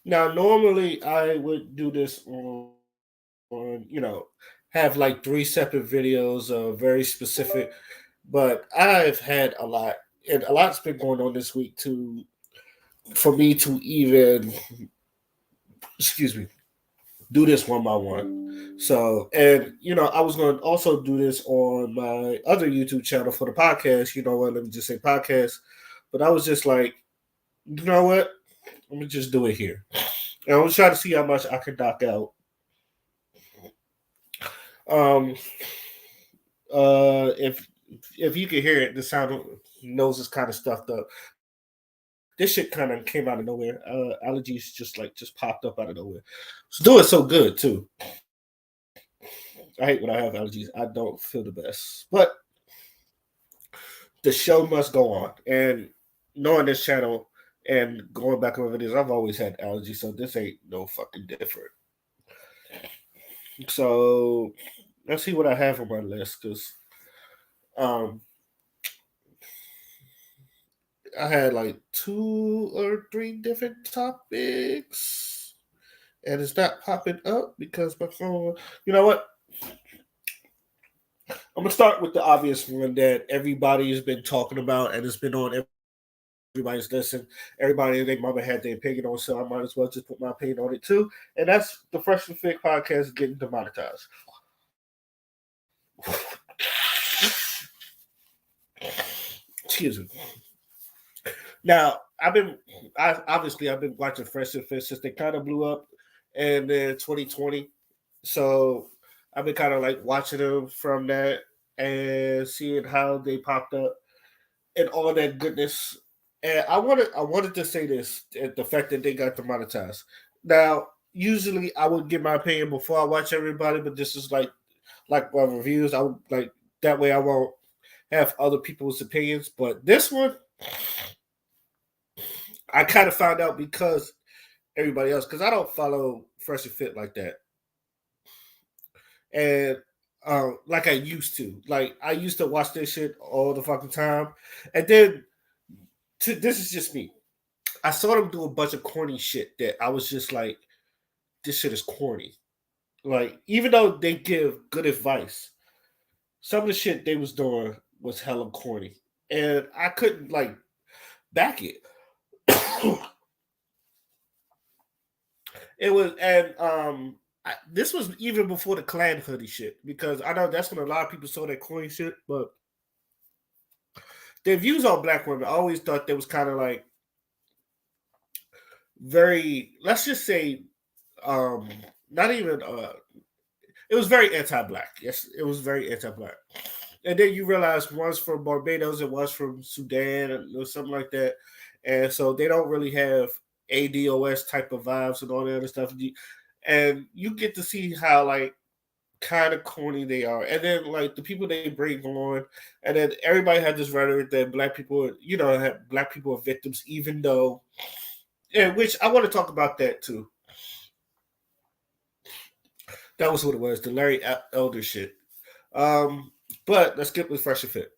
Now, normally I would do this have like three separate videos, very specific, but I've had a lot, and a lot's been going on this week to for me to even, excuse me, do this one by one. So, and I was going to also do this on my other YouTube channel for the podcast. You know what? Let me just say podcast. But I was just like, you know what? Let me just do it here. And I was trying to see how much I could knock out. Um, if you can hear it, the sound nose is kind of stuffed up. This shit kind of came out of nowhere. Allergies just popped up out of nowhere. It's doing so good too. I hate when I have allergies. I don't feel the best, but the show must go on. And knowing this channel and going back over videos, I've always had allergies, so this ain't no fucking different. So let's see what I have on my list because um, I had like two or three different topics, and it's not popping up because my phone. You know what? I'm gonna start with the obvious one that everybody has been talking about, and it's been on everybody's listen. Everybody and their mama had their opinion on, so I might as well just put my opinion on it too. And that's the Fresh and Fit podcast getting demonetized. Excuse me. Now I've been watching Fresh and Fit since they kind of blew up, and then 2020. So I've been kind of like watching them from that and seeing how they popped up and all that goodness. And I wanted to say this: the fact that they got demonetized. Now, usually I would give my opinion before I watch everybody, but this is like my reviews. I would like that way I won't have other people's opinions. But this one, I kind of found out because everybody else, because I don't follow Fresh and Fit like that, and like I used to. Like I used to watch this shit all the fucking time, and then this is just me. I saw them do a bunch of corny shit that I was just like, this shit is corny. Like, even though they give good advice, some of the shit they was doing was hella corny. And I couldn't like back it. It was this was even before the clan hoodie shit because I know that's when a lot of people saw that corny shit, but their views on black women, I always thought they was kind of like very, let's just say, um, not even it was very anti-black. Yes, it was very anti-black. And then you realize one's from Barbados and one's from Sudan or something like that, and so they don't really have ADOS type of vibes and all that other stuff. And you get to see how like kind of corny they are, and then like the people they bring on, and then everybody had this rhetoric that black people, have black people are victims, even though, and which I want to talk about that too. That was what it was, the Larry Elder shit. Um, but let's get with Fresh and Fit.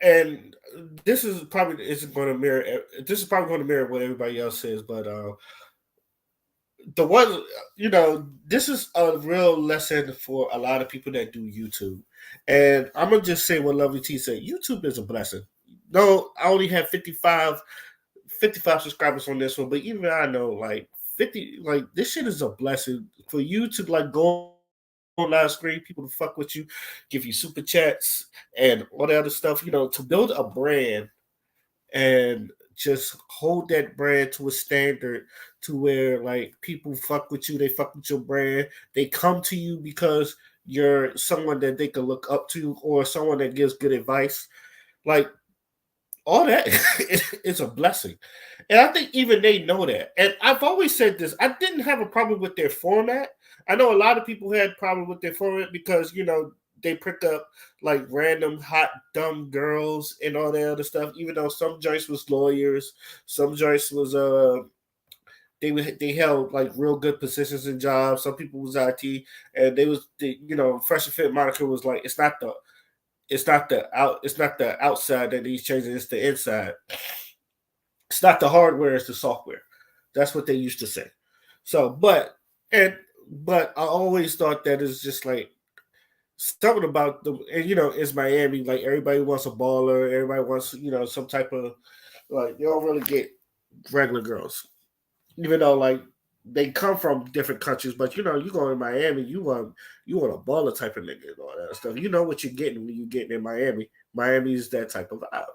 And this is probably isn't going to mirror. This is probably going to mirror what everybody else says, but the one, this is a real lesson for a lot of people that do YouTube. And I'm gonna just say what Lovely T said. YouTube is a blessing. No, I only have 55 subscribers on this one, but even I know like 50, like this shit is a blessing for you to like go on live screen, people to fuck with you, give you super chats and all the other stuff, to build a brand and just hold that brand to a standard to where like people fuck with you, they fuck with your brand, they come to you because you're someone that they can look up to or someone that gives good advice. Like all that is a blessing. And I think even they know that. And I've always said this. I didn't have a problem with their format. I know a lot of people had problem with their format because, they picked up like random hot dumb girls and all that other stuff, even though some joints was lawyers, some joints was they held like real good positions in jobs, some people was IT, and Fresh and Fit Monica was like, it's not the outside that he's changing, it's the inside. It's not the hardware, it's the software. That's what they used to say. So, and but I always thought that it's just like something about the, and it's Miami. Like everybody wants a baller, everybody wants some type of, like, you don't really get regular girls, even though like they come from different countries. But you go in Miami, you want a baller type of nigga and all that stuff. You know what you're getting when you getting in Miami. Miami is that type of vibe.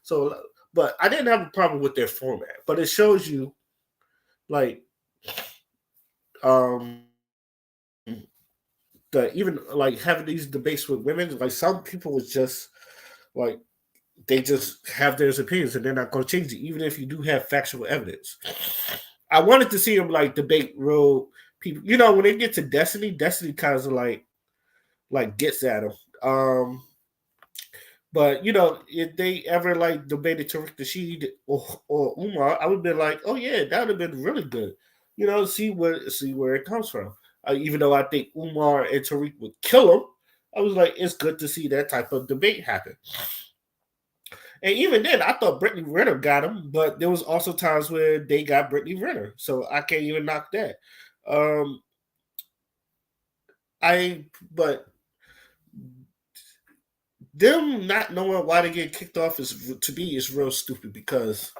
So, but I didn't have a problem with their format. But it shows you, like, um, that even like having these debates with women, like some people was just like, they just have their opinions and they're not going to change it, even if you do have factual evidence. I wanted to see them like debate real people. When they get to Destiny kind of like gets at them. But if they ever like debated Tariq Nasheed or Umar, I would have been like, oh yeah, that would have been really good. See where it comes from. Even though I think Umar and Tariq would kill him, I was like, it's good to see that type of debate happen. And even then, I thought Brittany Renner got him, but there was also times where they got Brittany Renner, so I can't even knock that. Um, I but them not knowing why they get kicked off is, to me, is real stupid, because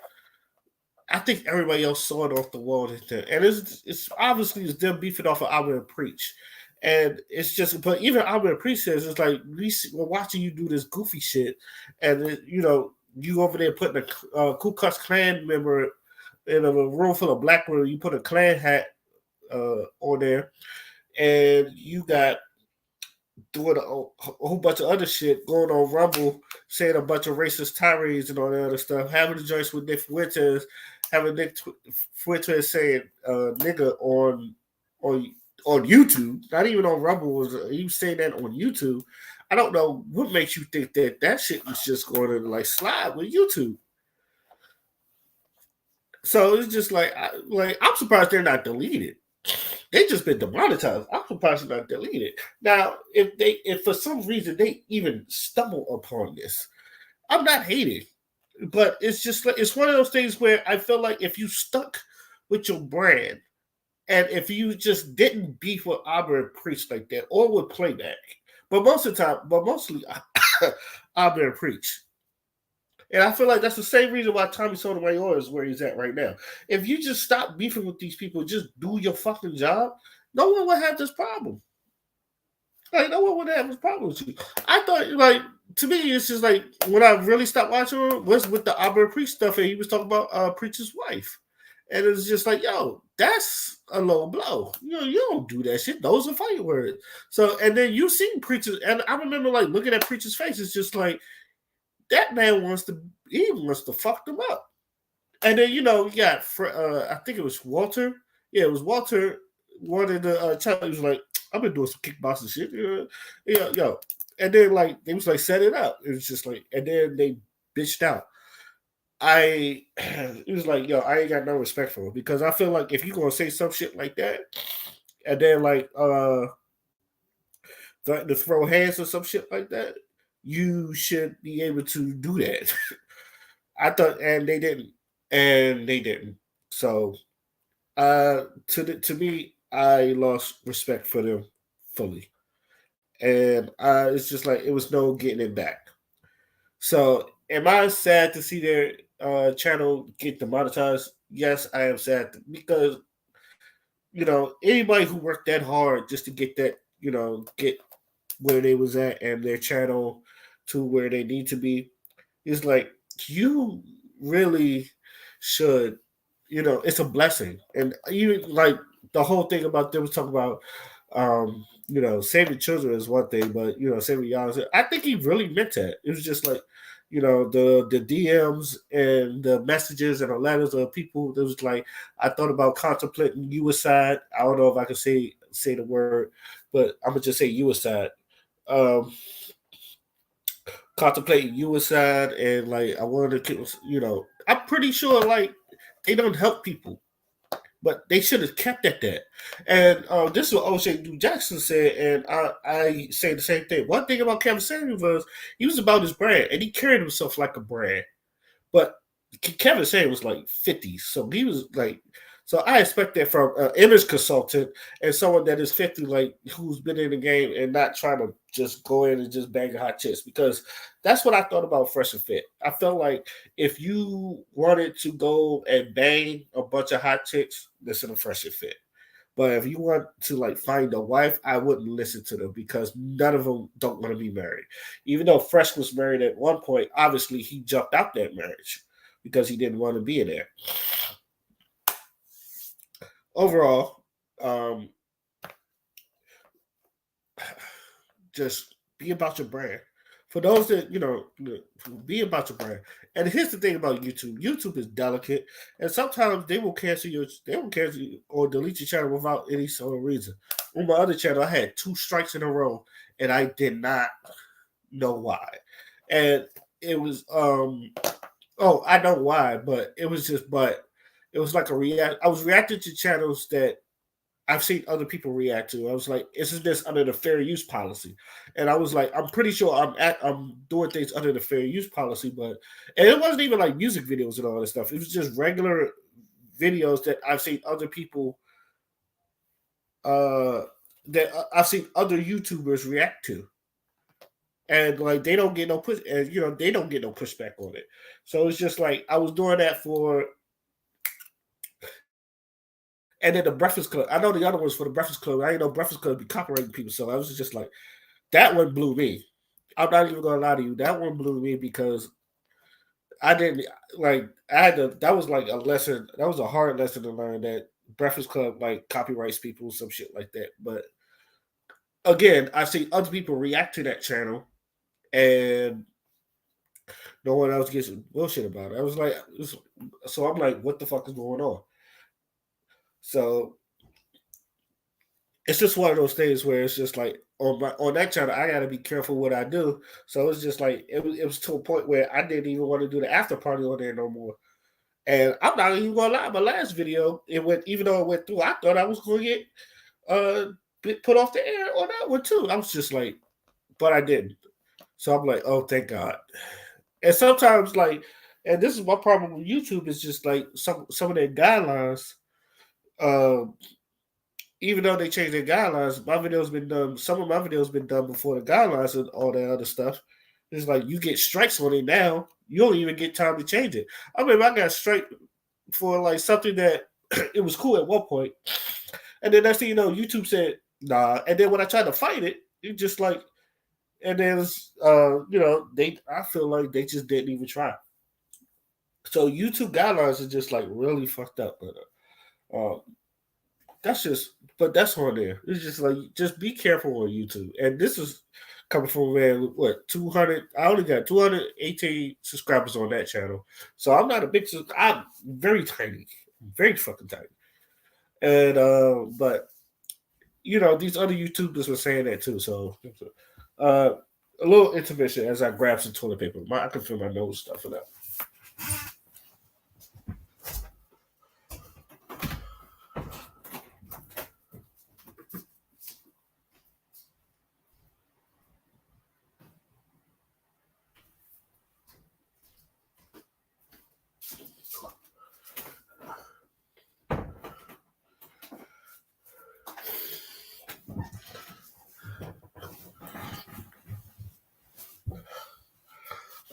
I think everybody else saw it off the wall, and it's obviously it's them beefing off of Albert and Preach, and it's just. But even Albert and Preach says it's like we're watching you do this goofy shit, and you over there putting a Ku Klux Klan member in a room full of black women. You put a Klan hat on there, and you got doing a whole bunch of other shit, going on Rumble, saying a bunch of racist tirades and all that other stuff, having the joints with Nick Fuentes, having Nick Fuentes saying nigga on on YouTube, not even on Rumble, was he was saying that on YouTube. I don't know what makes you think that shit was just going to like slide with YouTube. So it's just like I'm surprised they're not deleted. They just been demonetized. I'm surprised they're not deleted. Now, if for some reason they even stumble upon this, I'm not hating, but it's just like it's one of those things where I feel like if you stuck with your brand, and if you just didn't beef with Auburn Preach like that, or with Playback, but mostly Auburn Preach. And I feel like that's the same reason why Tommy Sotomayor is where he's at right now. If you just stop beefing with these people, just do your fucking job, no one would have this problem. Like, no one would have this problem with you. I thought, like, to me, it's just like when I really stopped watching him was with the Auburn Preach stuff, and he was talking about Preach's wife. And it's just like, yo, that's a low blow. You don't do that shit. Those are fighting words. So, and then you seen Preachers, and I remember like looking at Preacher's face. It's just like, that man wants to fuck them up. And then you got I think it was Walter. Yeah, it was Walter. Wanted to tell, he was like, I've been doing some kickboxing shit. Yo. And then like they was like, set it up. It was just like, and then they bitched out. It was like, yo, I ain't got no respect for him, because I feel like if you gonna say some shit like that, and then like threaten to throw hands or some shit like that, you should be able to do that. I thought, and they didn't. So, to me, I lost respect for them fully, and it's just like it was no getting it back. So, am I sad to see their channel get demonetized? Yes, I am sad, because anybody who worked that hard just to get that, get where they was at and their channel to where they need to be, is like, you really should, it's a blessing. And even like the whole thing about them was talking about saving children is one thing, but saving y'all, I think he really meant that. It was just like, the DMs and the messages and the letters of people that was like, I thought about contemplating suicide. I don't know if I can say the word, but I'm gonna just say suicide. Um, Contemplating suicide, and like I wanted to, I'm pretty sure like they don't help people, but they should have kept at that. And this is what O'Shea Jackson said, and I say the same thing. One thing about Kevin Samuels was he was about his brand, and he carried himself like a brand. But Kevin Samuels was like 50, so he was like. So I expect that from an image consultant and someone that is 50, like who's been in the game and not trying to just go in and just bang hot chicks. Because that's what I thought about Fresh and Fit. I felt like if you wanted to go and bang a bunch of hot chicks, listen to Fresh and Fit. But if you want to like find a wife, I wouldn't listen to them because none of them don't want to be married. Even though Fresh was married at one point, obviously he jumped out that marriage because he didn't want to be in there. Overall, um, just be about your brand. For those that be about your brand. And here's the thing about YouTube: YouTube is delicate, and sometimes they will cancel you or delete your channel without any sort of reason. On my other channel, I had 2 strikes in a row, and I did not know why. And it was I know why, but it was like a react. I was reacting to channels that I've seen other people react to. I was like, isn't this under the fair use policy? And I was like, I'm pretty sure I'm doing things under the fair use policy, but and it wasn't even like music videos and all this stuff. It was just regular videos that I've seen other people uh I've seen other YouTubers react to. And like they don't get no push and they don't get no pushback on it. So it's just like I was doing that for. And then the Breakfast Club. I know the other ones for the Breakfast Club. I didn't know Breakfast Club be copyrighting people. So I was just like, that one blew me. I'm not even gonna lie to you. That one blew me because I didn't like. I had to. That was like a lesson. That was a hard lesson to learn that Breakfast Club like copyrights people, some shit like that. But again, I see other people react to that channel, and no one else gets bullshit about it. I was like, so I'm like, what the fuck is going on? So it's just one of those things where it's just like on that channel, I got to be careful what I do. So it's just like it was to a point where I didn't even want to do the after party on there no more. And I'm not even gonna lie, my last video it went even though it went through, I thought I was gonna get uh put off the air on that one too. I was just like, but I didn't. So I'm like, oh thank God. And sometimes like, and this is my problem with YouTube is just like some of their guidelines. Um, Even though they changed their guidelines, my video's been done. Some of my videos been done before the guidelines and all that other stuff. It's like you get strikes on it now. You don't even get time to change it. I mean, I got strike for like something that it was cool at one point, and then next thing you know, YouTube said nah. And then when I tried to fight it, it just like, and then they. I feel like they just didn't even try. So YouTube guidelines are just like really fucked up. But that's just, but that's on there. It's just like, just be careful on YouTube. And this is coming from a man with what 200. I only got 218 subscribers on that channel, so I'm not a big. I'm very tiny, very fucking tiny. And but these other YouTubers were saying that too. So uh, a little intermission as I grab some toilet paper. I can feel my nose stuffing up.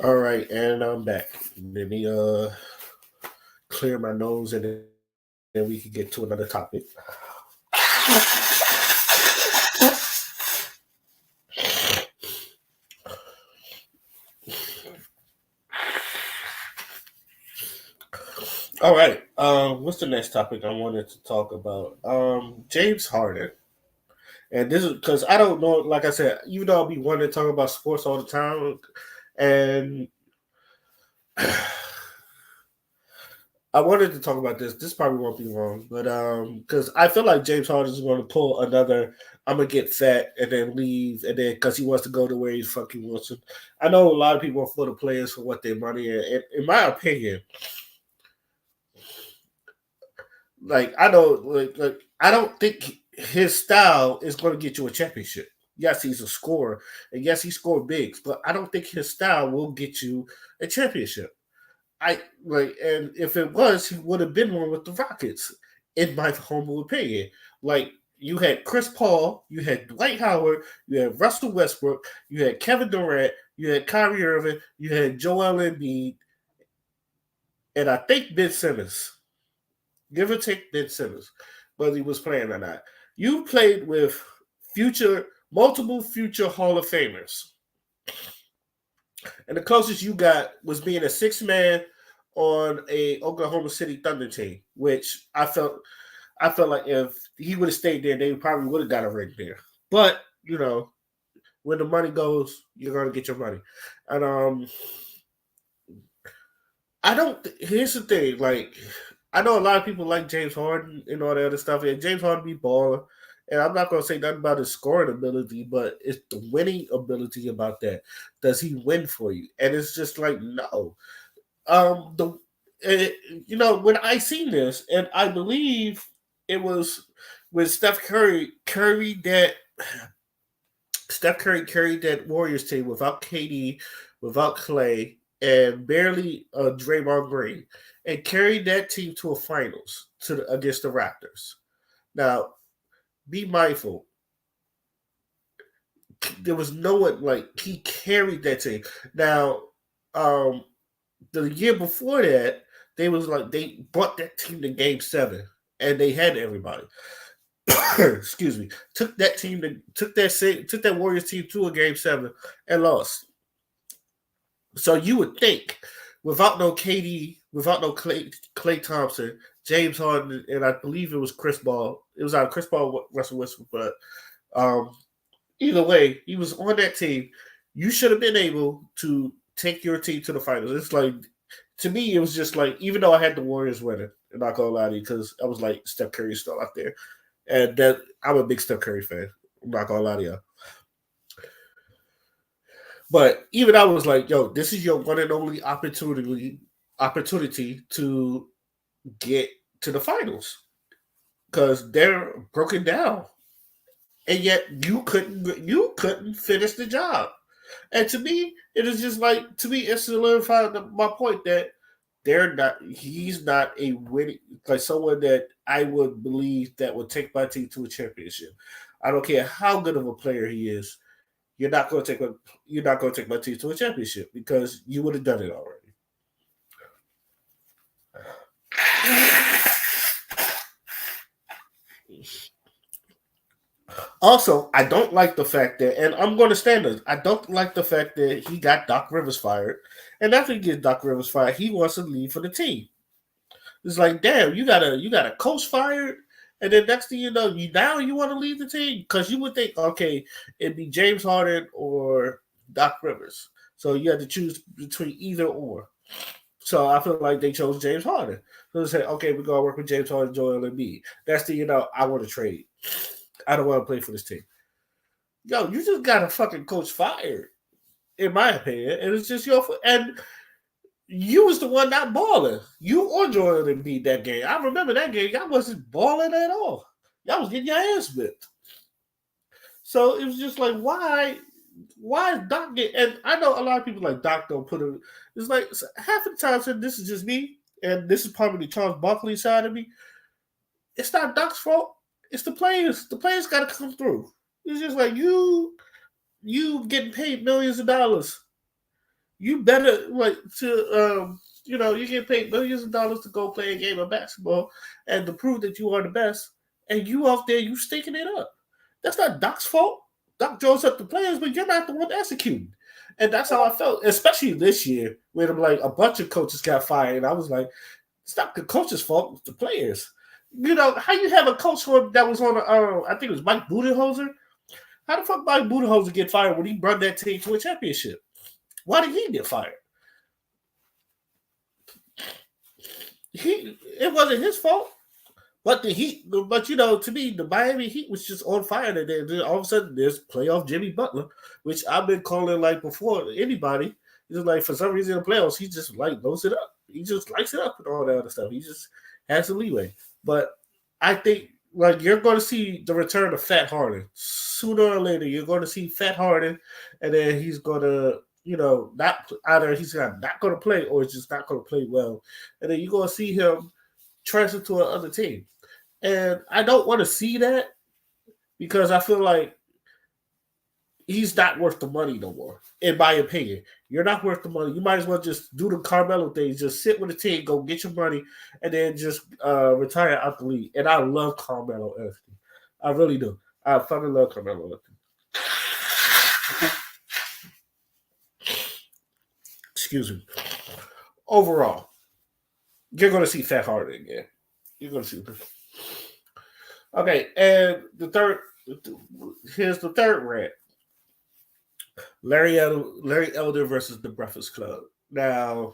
All right, and I'm back. Let me clear my nose and then we can get to another topic. All right. What's the next topic I wanted to talk about? James Harden. And this is because I don't know, like I said, even though I'll be wanting to talk about sports all the time, and I wanted to talk about this. This probably won't be wrong, but because I feel like James Harden is going to pull another. I'm gonna get fat and then leave, and then because he wants to go to where he's fucking wants to. I know a lot of people are for the players for what their money, and in my opinion, like I know, like I don't think his style is going to get you a championship. Yes, he's a scorer, and yes, he scored bigs, but I don't think his style will get you a championship. and if it was, he would have been one with the Rockets, in my humble opinion. Like you had Chris Paul, you had Dwight Howard, you had Russell Westbrook, you had Kevin Durant, you had Kyrie Irving, you had Joel Embiid, and I think Ben Simmons. Give or take Ben Simmons, whether he was playing or not. You played with multiple future Hall of Famers, and the closest you got was being a six man on a Oklahoma City Thunder team, which I felt like if he would have stayed there, they probably would have got a ring there. But when the money goes, you're gonna get your money, and I don't. Here's the thing, like I know a lot of people like James Harden and all that other stuff. And James Harden be baller, and I'm not gonna say nothing about his scoring ability, but it's the winning ability about that. Does he win for you? And it's just like no. The when I seen this, and I believe it was when Steph Curry carried that Warriors team without KD, without Clay, and barely Draymond Green, and carried that team to a finals against the Raptors. Now, be mindful. There was no one like he carried that team. Now, um, the year before that, they brought that team to Game 7, and they had everybody. Excuse me. Took that Warriors team to a Game 7 and lost. So you would think, without no KD, without no Clay Thompson, James Harden, and I believe it was Chris Paul. It was either Chris Paul, Russell Westbrook, but um, either way, he was on that team. You should have been able to take your team to the finals. It's like, to me, it was just like, even though I had the Warriors winning, I'm not gonna lie to you, because I was like, Steph Curry still out there, and that I'm a big Steph Curry fan. I'm not gonna lie to you. But even I was like, yo, this is your one and only opportunity to get to the finals, because they're broken down, and yet you couldn't finish the job. And to me, it is just like, to me it solidified my point that he's not a winning, like someone that I would believe that would take my team to a championship. I don't care how good of a player he is. You're not going to take my team to a championship, because you would have done it already. Also, I don't like the fact that, and I'm going to stand this, I don't like the fact that he got Doc Rivers fired, and after he gets Doc Rivers fired, he wants to leave for the team. It's like, damn, you got a coach fired, and then next thing you know, you want to leave the team, because you would think, okay, it'd be James Harden or Doc Rivers, so you had to choose between either or. So I feel like they chose James Harden. So they said, okay, we're gonna work with James Harden, Joel Embiid. That's I want to trade. I don't want to play for this team. Yo, you just got a fucking coach fired, in my opinion, and it's just your and you was the one not balling. You or Jordan beat that game. I remember that game. Y'all wasn't balling at all. Y'all was getting your ass whipped. So it was just like, why is Doc get? And I know a lot of people like Doc don't put it. It's like half of the time, said this is just me, and this is probably the Charles Barkley side of me. It's not Doc's fault. It's the players. The players got to come through. It's just like you getting paid millions of dollars. You better like you get paid millions of dollars to go play a game of basketball and to prove that you are the best, and you out there you stinking it up. That's not Doc's fault. Doc draws up the players, but you're not the one executing. And that's how I felt, especially this year, where like a bunch of coaches got fired. And I was like, it's not the coach's fault, it's the players. How you have a coach that was on, I think it was Mike Budenholzer. How the fuck Mike Budenholzer get fired when he brought that team to a championship? Why did he get fired? It wasn't his fault. But to me, the Miami Heat was just on fire. And then all of a sudden, there's playoff Jimmy Butler, which I've been calling like before anybody. Just like for some reason in the playoffs, he just like blows it up. He just lights it up and all that other stuff. He just has some leeway. But I think like you're going to see the return of Fat Harden sooner or later. You're going to see Fat Harden, and then he's going to not either he's not going to play or he's just not going to play well, and then you're going to see him transfer to another team. And I don't want to see that because I feel like he's not worth the money no more. In my opinion, you're not worth the money. You might as well just do the Carmelo thing. Just sit with the team, go get your money, and then just retire out the league. And I love Carmelo Anthony. I really do. I fucking love Carmelo Anthony. Excuse me. Overall, you're going to see Fat Harden again. You're going to see. Okay, and here's the third rant. Larry Elder versus the Breakfast Club. Now,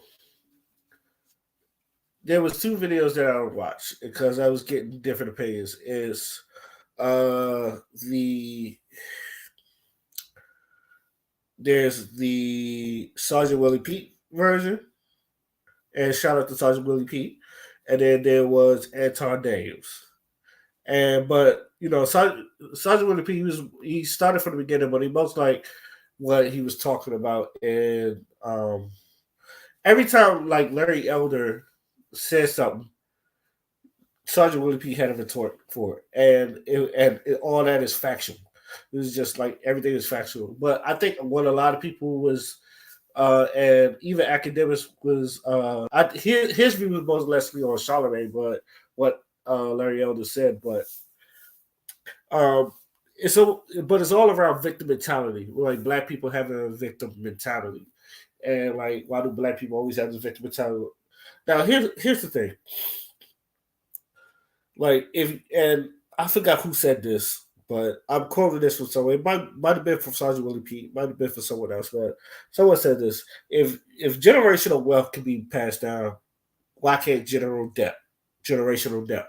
there was two videos that I watched because I was getting different opinions. Is the there's the Sergeant Willie Pete version, and shout out to Sergeant Willie Pete, and then there was Anton Daniels. And but Sergeant Willie Pete, he started from the beginning, but he most like what he was talking about. And every time like Larry Elder says something, Sergeant Willie Pete had a retort for it, and all that is factual. It was just like everything is factual. But I think what a lot of people was, and even academics was, his view was mostly on Charlemagne, but what Larry Elder said, but um, it's all around victim mentality. Like black people having a victim mentality, and like why do black people always have this victim mentality? Now here's the thing. Like if and I forgot who said this, but I'm quoting this from someone. It might have been from Sergeant Willie Pete, might have been from someone else, but someone said this. If generational wealth can be passed down, why can't generational debt?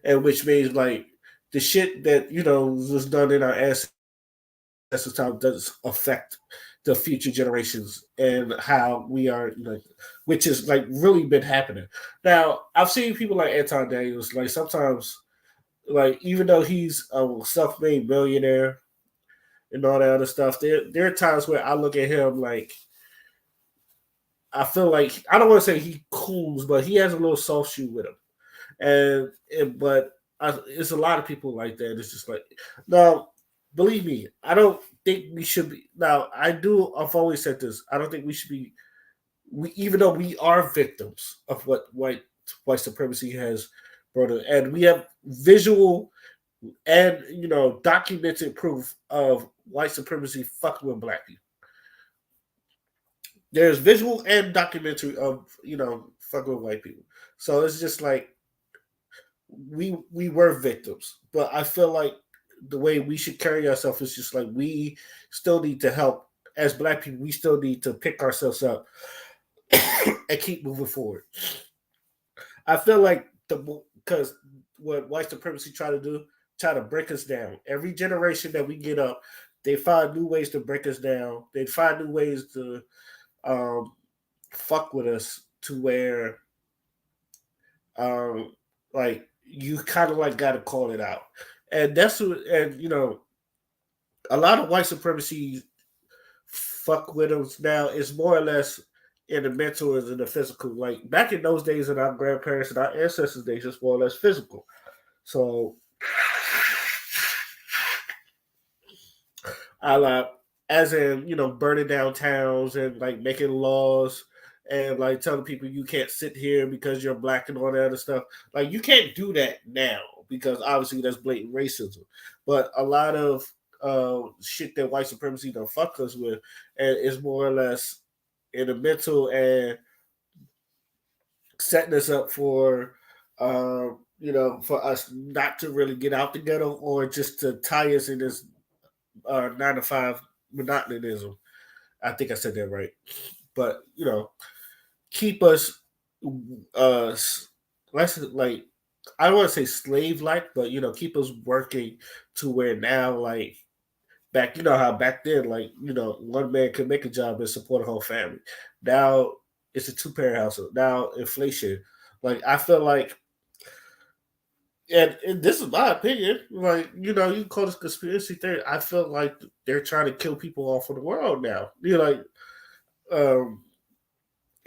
And which means like the shit that was done in our ancestors' time does affect the future generations and how we are like, which is like really been happening. Now I've seen people like Anton Daniels, like sometimes like even though he's a self-made millionaire and all that other stuff, there are times where I look at him like I feel like I don't want to say he cools, but he has a little soft shoe with him, but it's a lot of people like that. It's just like now, believe me, I don't think we should be. Now I do. I've always said this. I don't think we should be. Even though we are victims of what white supremacy has brought in, and we have visual and documented proof of white supremacy fucking with black people. There's visual and documentary of fucking with white people. So it's just like we were victims, but I feel like the way we should carry ourselves is just like we still need to help as black people. We still need to pick ourselves up and keep moving forward. I feel like because what white supremacy try to break us down. Every generation that we get up, they find new ways to break us down. They find new ways to um, fuck with us to where um, like you kind of like got to call it out, and that's what, and a lot of white supremacy fuck with us now is more or less in the mental and in the physical. Like back in those days, in our grandparents and our ancestors' days, it's more or less physical. So I like, as in burning down towns and like making laws and like telling people you can't sit here because you're black and all that other stuff. Like you can't do that now because obviously that's blatant racism. But a lot of shit that white supremacy don't fuck us with, and is more or less in the mental and setting us up for for us not to really get out the ghetto or just to tie us in this 9 to 5 monotonism. I think I said that right. But keep us uh less like I don't want to say slave like, but keep us working to where now like back how back then like one man could make a job and support a whole family. Now it's a two-parent household. Now inflation. Like I feel like and this is my opinion. Like you call this conspiracy theory. I feel like they're trying to kill people off of the world now. Like um,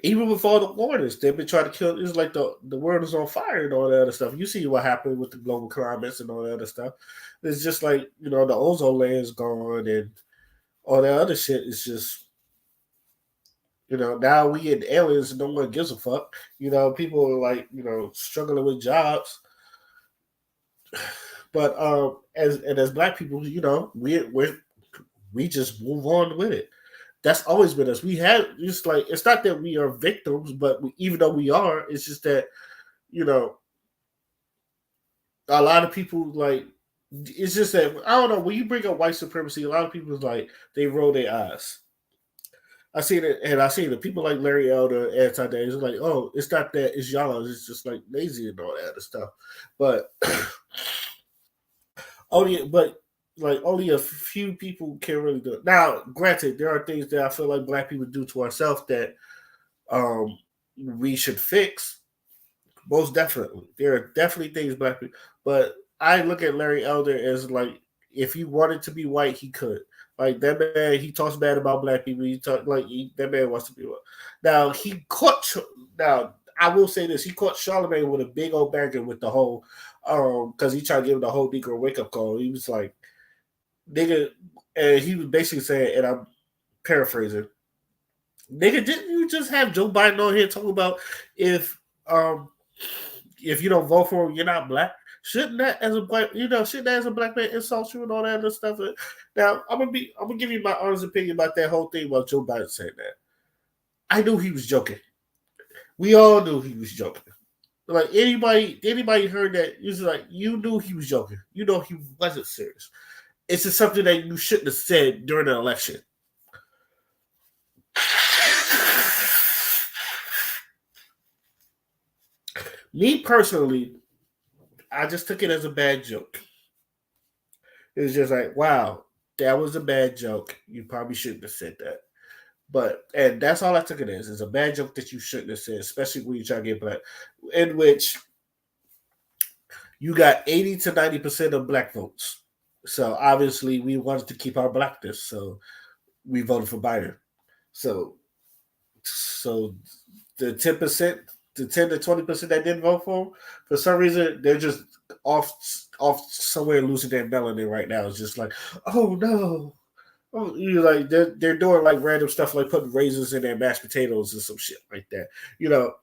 even with all the warnings, they've been trying to kill. It's like the world is on fire and all that other stuff. You see what happened with the global climates and all that other stuff. It's just like the ozone layer is gone and all that other shit is just now we get aliens and no one gives a fuck. People are like struggling with jobs, but as black people, we just move on with it. That's always been us. We had it's not that we are victims, but even though we are, it's just that you know a lot of people like it's just that I don't know when you bring up white supremacy, a lot of people like they roll their eyes. I seen it, and I seen it. People like Larry Elder, anti-days, like, oh, it's not that, it's y'all. It's just like lazy and all that other stuff. But only a few people can really do it. Now, granted, there are things that I feel like black people do to ourselves that um we should fix. Most definitely, there are definitely things black people. But I look at Larry Elder as like if he wanted to be white, he could. Like that man, he talks bad about black people. He talk like that man wants to be white. Now he caught. Now I will say this: he caught Charlemagne with a big old banger with the whole, because he tried to give him the whole Negro wake up call. He was like, "Nigga," and he was basically saying, and I'm paraphrasing, "Nigga, didn't you just have Joe Biden on here talking about um if you don't vote for him, you're not black? Shouldn't that as a black shouldn't that as a black man insult you and all that other stuff?" Now I'm gonna give you my honest opinion about that whole thing about Joe Biden saying that. I knew he was joking. We all knew he was joking. Like anybody heard that, it was like you knew he was joking. You know he wasn't serious. It's just something that you shouldn't have said during an election. Me personally, I just took it as a bad joke. It was just like, wow, that was a bad joke. You probably shouldn't have said that. And that's all I took it as. It's a bad joke that you shouldn't have said, especially when you try to get black. In which you got 80 to 90% of black votes. So obviously we wanted to keep our blackness. So we voted for Biden. So the 10%, the 10 to 20% that didn't vote for him, for some reason they're just off somewhere losing their melanin right now. It's just like, oh no. Oh, like they're doing like random stuff like putting raisins in their mashed potatoes and some shit like that.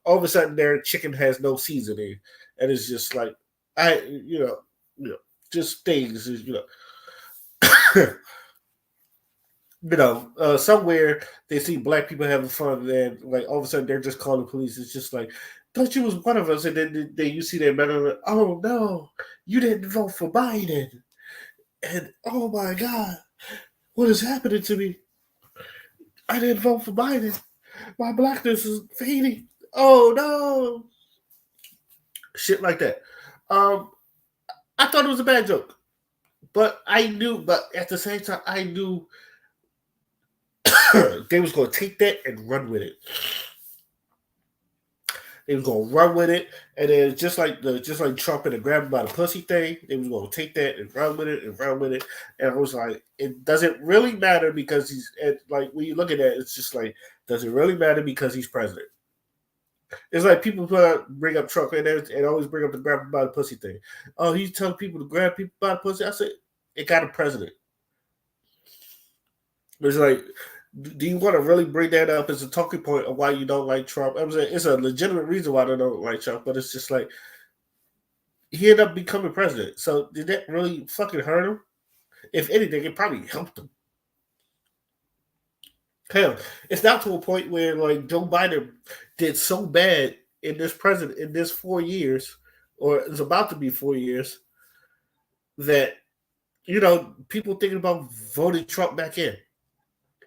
All of a sudden their chicken has no seasoning, and it's just like just things. Somewhere they see black people having fun, and like all of a sudden they're just calling the police. It's just like, thought you was one of us, and then you see their medal. Oh no, you didn't vote for Biden, and oh my god, what is happening to me? I didn't vote for Biden. My blackness is fading. Oh no, shit like that. Um, I thought it was a bad joke, but I knew. But at the same time, I knew they was gonna take that and run with it. They was gonna run with it, and then just like Trump and the grab by the pussy thing, they was gonna take that and run with it and run with it. And I was like, it doesn't really matter because he's like when you look at that, it's just like, does it really matter because he's president? It's like people bring up Trump and always bring up the grab by the pussy thing. Oh, he's telling people to grab people by the pussy. I said, it got a president. It's like, do you want to really bring that up as a talking point of why you don't like Trump? I'm saying it's a legitimate reason why I don't like Trump, but it's just like he ended up becoming president. So did that really fucking hurt him? If anything, it probably helped him. Hell, it's not to a point where like Joe Biden did so bad in this 4 years, or it's about to be 4 years, that people thinking about voting Trump back in.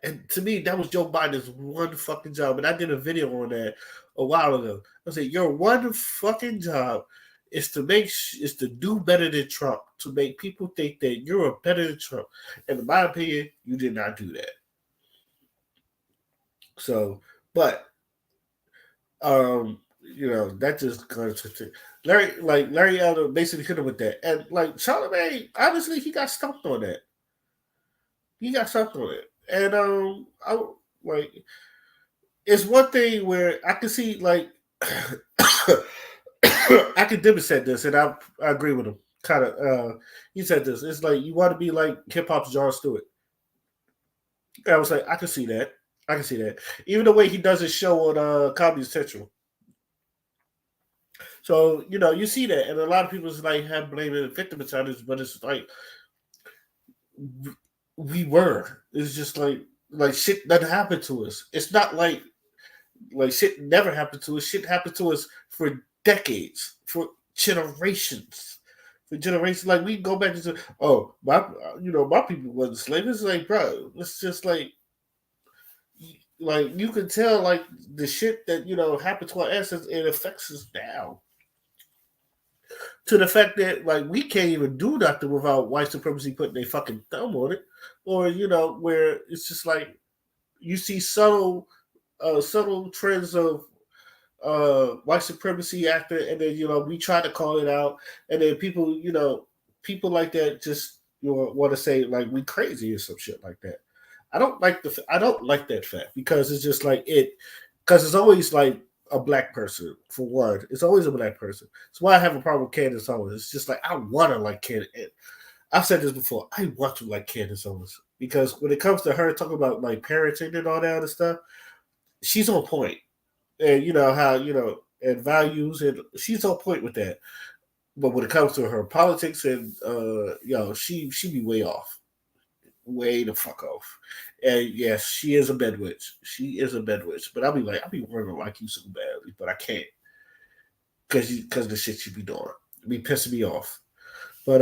And to me, that was Joe Biden's one fucking job. And I did a video on that a while ago. I said, your one fucking job is to do better than Trump, to make people think that you're better than Trump. And in my opinion, you did not do that. So, but that just kind of Larry Elder basically hit him with that. And like Charlemagne, honestly, he got stumped on that. He got stumped on it. And I like it's one thing where I can see like academics said this, and I agree with him. Kind of, he said this. It's like you want to be like hip hop's Jon Stewart. I was like, I can see that. I can see that. Even the way he does his show on Comedy Central. So you see that, and a lot of people is like have blaming the victim mentalities, but it's like we were. It's just like shit doesn't happen to us. It's not like shit never happened to us. Shit happened to us for decades, for generations, for generations. Like we go back to my people wasn't slaves. It's like, bro, it's just like you can tell like the shit that happened to our ancestors. It affects us now. To the fact that like we can't even do nothing without white supremacy putting their fucking thumb on it, or where it's just like you see subtle trends of white supremacy after, and then we try to call it out, and then people like that just want to say like we crazy or some shit like that. I don't like that fact because it's just like because it's always like a black person for one. It's always a black person. That's why I have a problem with Candace Owens. It's just like I want to like Candace. I've said this before. I want to like Candace Owens because when it comes to her talking about like parenting and all that other stuff, she's on point. And how and values, and she's on point with that. But when it comes to her politics and she be way off, way the fuck off. And yes, she is a bedwitch. She is a bedwitch. But I be wanting to like you so badly, but I can't because the shit she be doing, it be pissing me off. But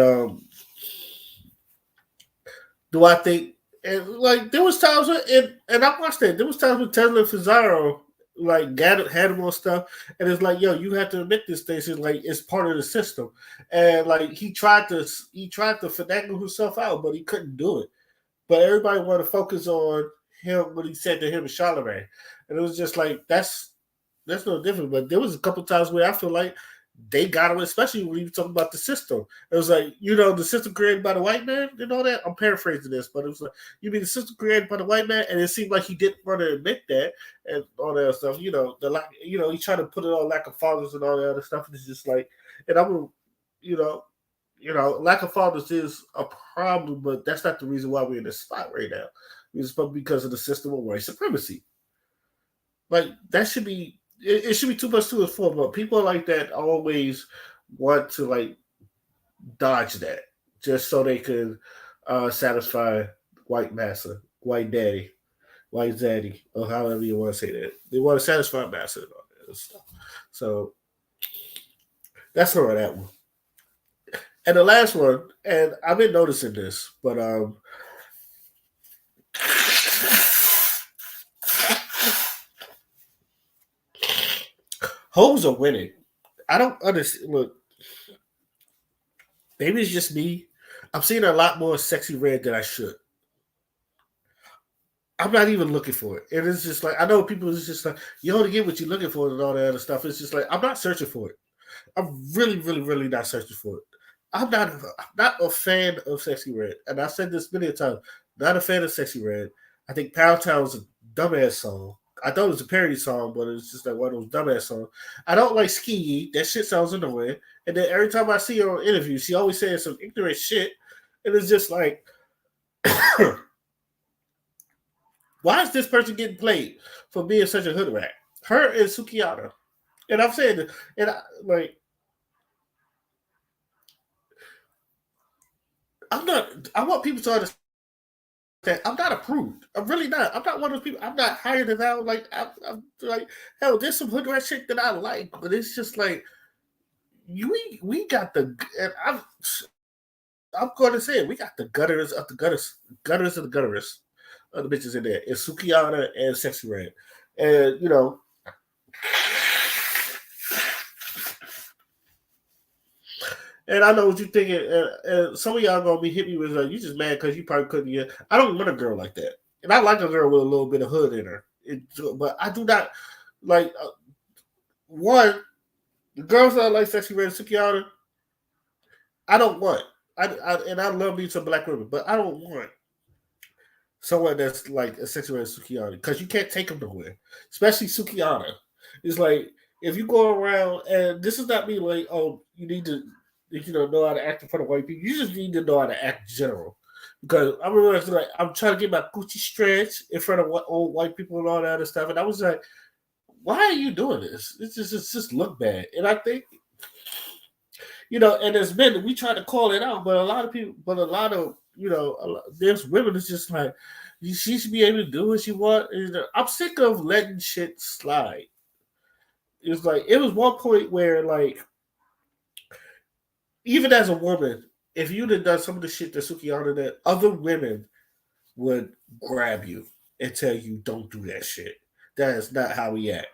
do I think and like there was times when and I watched that. There was times when Tesla Fazaro like had him on stuff, and it's like, yo, you have to admit this thing. It's like it's part of the system, and like he tried to finagle himself out, but he couldn't do it. But everybody wanted to focus on him what he said to him and Charlemagne, and it was just like that's no different. But there was a couple times where I feel like they got him, especially when you talk about the system. It was like, the system created by the white man and all that. I'm paraphrasing this, but it was like, you mean the system created by the white man? And it seemed like he didn't want to admit that and all that stuff. The lack, he tried to put it on lack of fathers and all that other stuff. And it's just like, and I'm, you know, lack of fathers is a problem, but that's not the reason why we're in this spot right now. It's probably because of the system of white supremacy. Like that should be it should be 2 plus 2 is 4, but people like that always want to like dodge that just so they could satisfy white massa, white daddy, white zaddy, or however you want to say that. They want to satisfy massa and all that stuff. So that's all that one. And the last one, and I've been noticing this, but hoes are winning. I don't understand. Look, maybe it's just me. I'm seeing a lot more sexy red than I should. I'm not even looking for it. And it's just like I know people is just like you only get what you're looking for and all that other stuff. It's just like I'm not searching for it. I'm really, really, really not searching for it. I'm not a fan of Sexy Red. And I've said this many a times. Not a fan of Sexy Red. I think Pound Town was a dumbass song. I thought it was a parody song, but it's just like one of those dumbass songs. I don't like Ski. That shit sounds annoying. And then every time I see her on interviews, she always says some ignorant shit. And it's just like why is this person getting played for being such a hood rat? Her and Sukiyata. And I'm saying, and I'm not. I want people to understand that I'm not approved. I'm really not. I'm not one of those people. I'm not higher than thou. Like I'm like hell. There's some hood rat shit that I like, but it's just like we got the. And I'm going to say it. We got the gutters of the gutters, gutters of the gutters of the bitches in there. It's Sukiyana and Sexy Red, and And I know what you're thinking. And some of y'all gonna be hit me with like, you just mad because you probably couldn't get. I don't want a girl like that, and I like a girl with a little bit of hood in her. But I do not like one. The girls that I like sexy red Sukiana, I don't want. And I love me some black women, but I don't want someone that's like a sexual Sukihana because you can't take them nowhere, especially Sukihana. It's like if you go around and this is not me like you need to know how to act in front of white people. You just need to know how to act in general. Because I remember like I'm trying to get my Gucci stretch in front of old white people and all that other stuff, and I was like, why are you doing this? It's just look bad, and I think and as men, we try to call it out, but a lot of people, there's women that's just like, she should be able to do what she want. I'm sick of letting shit slide. It's like, it was one point where, like, even as a woman, if you'd have done some of the shit that Sukiyana did, other women would grab you and tell you, don't do that shit. That is not how we act.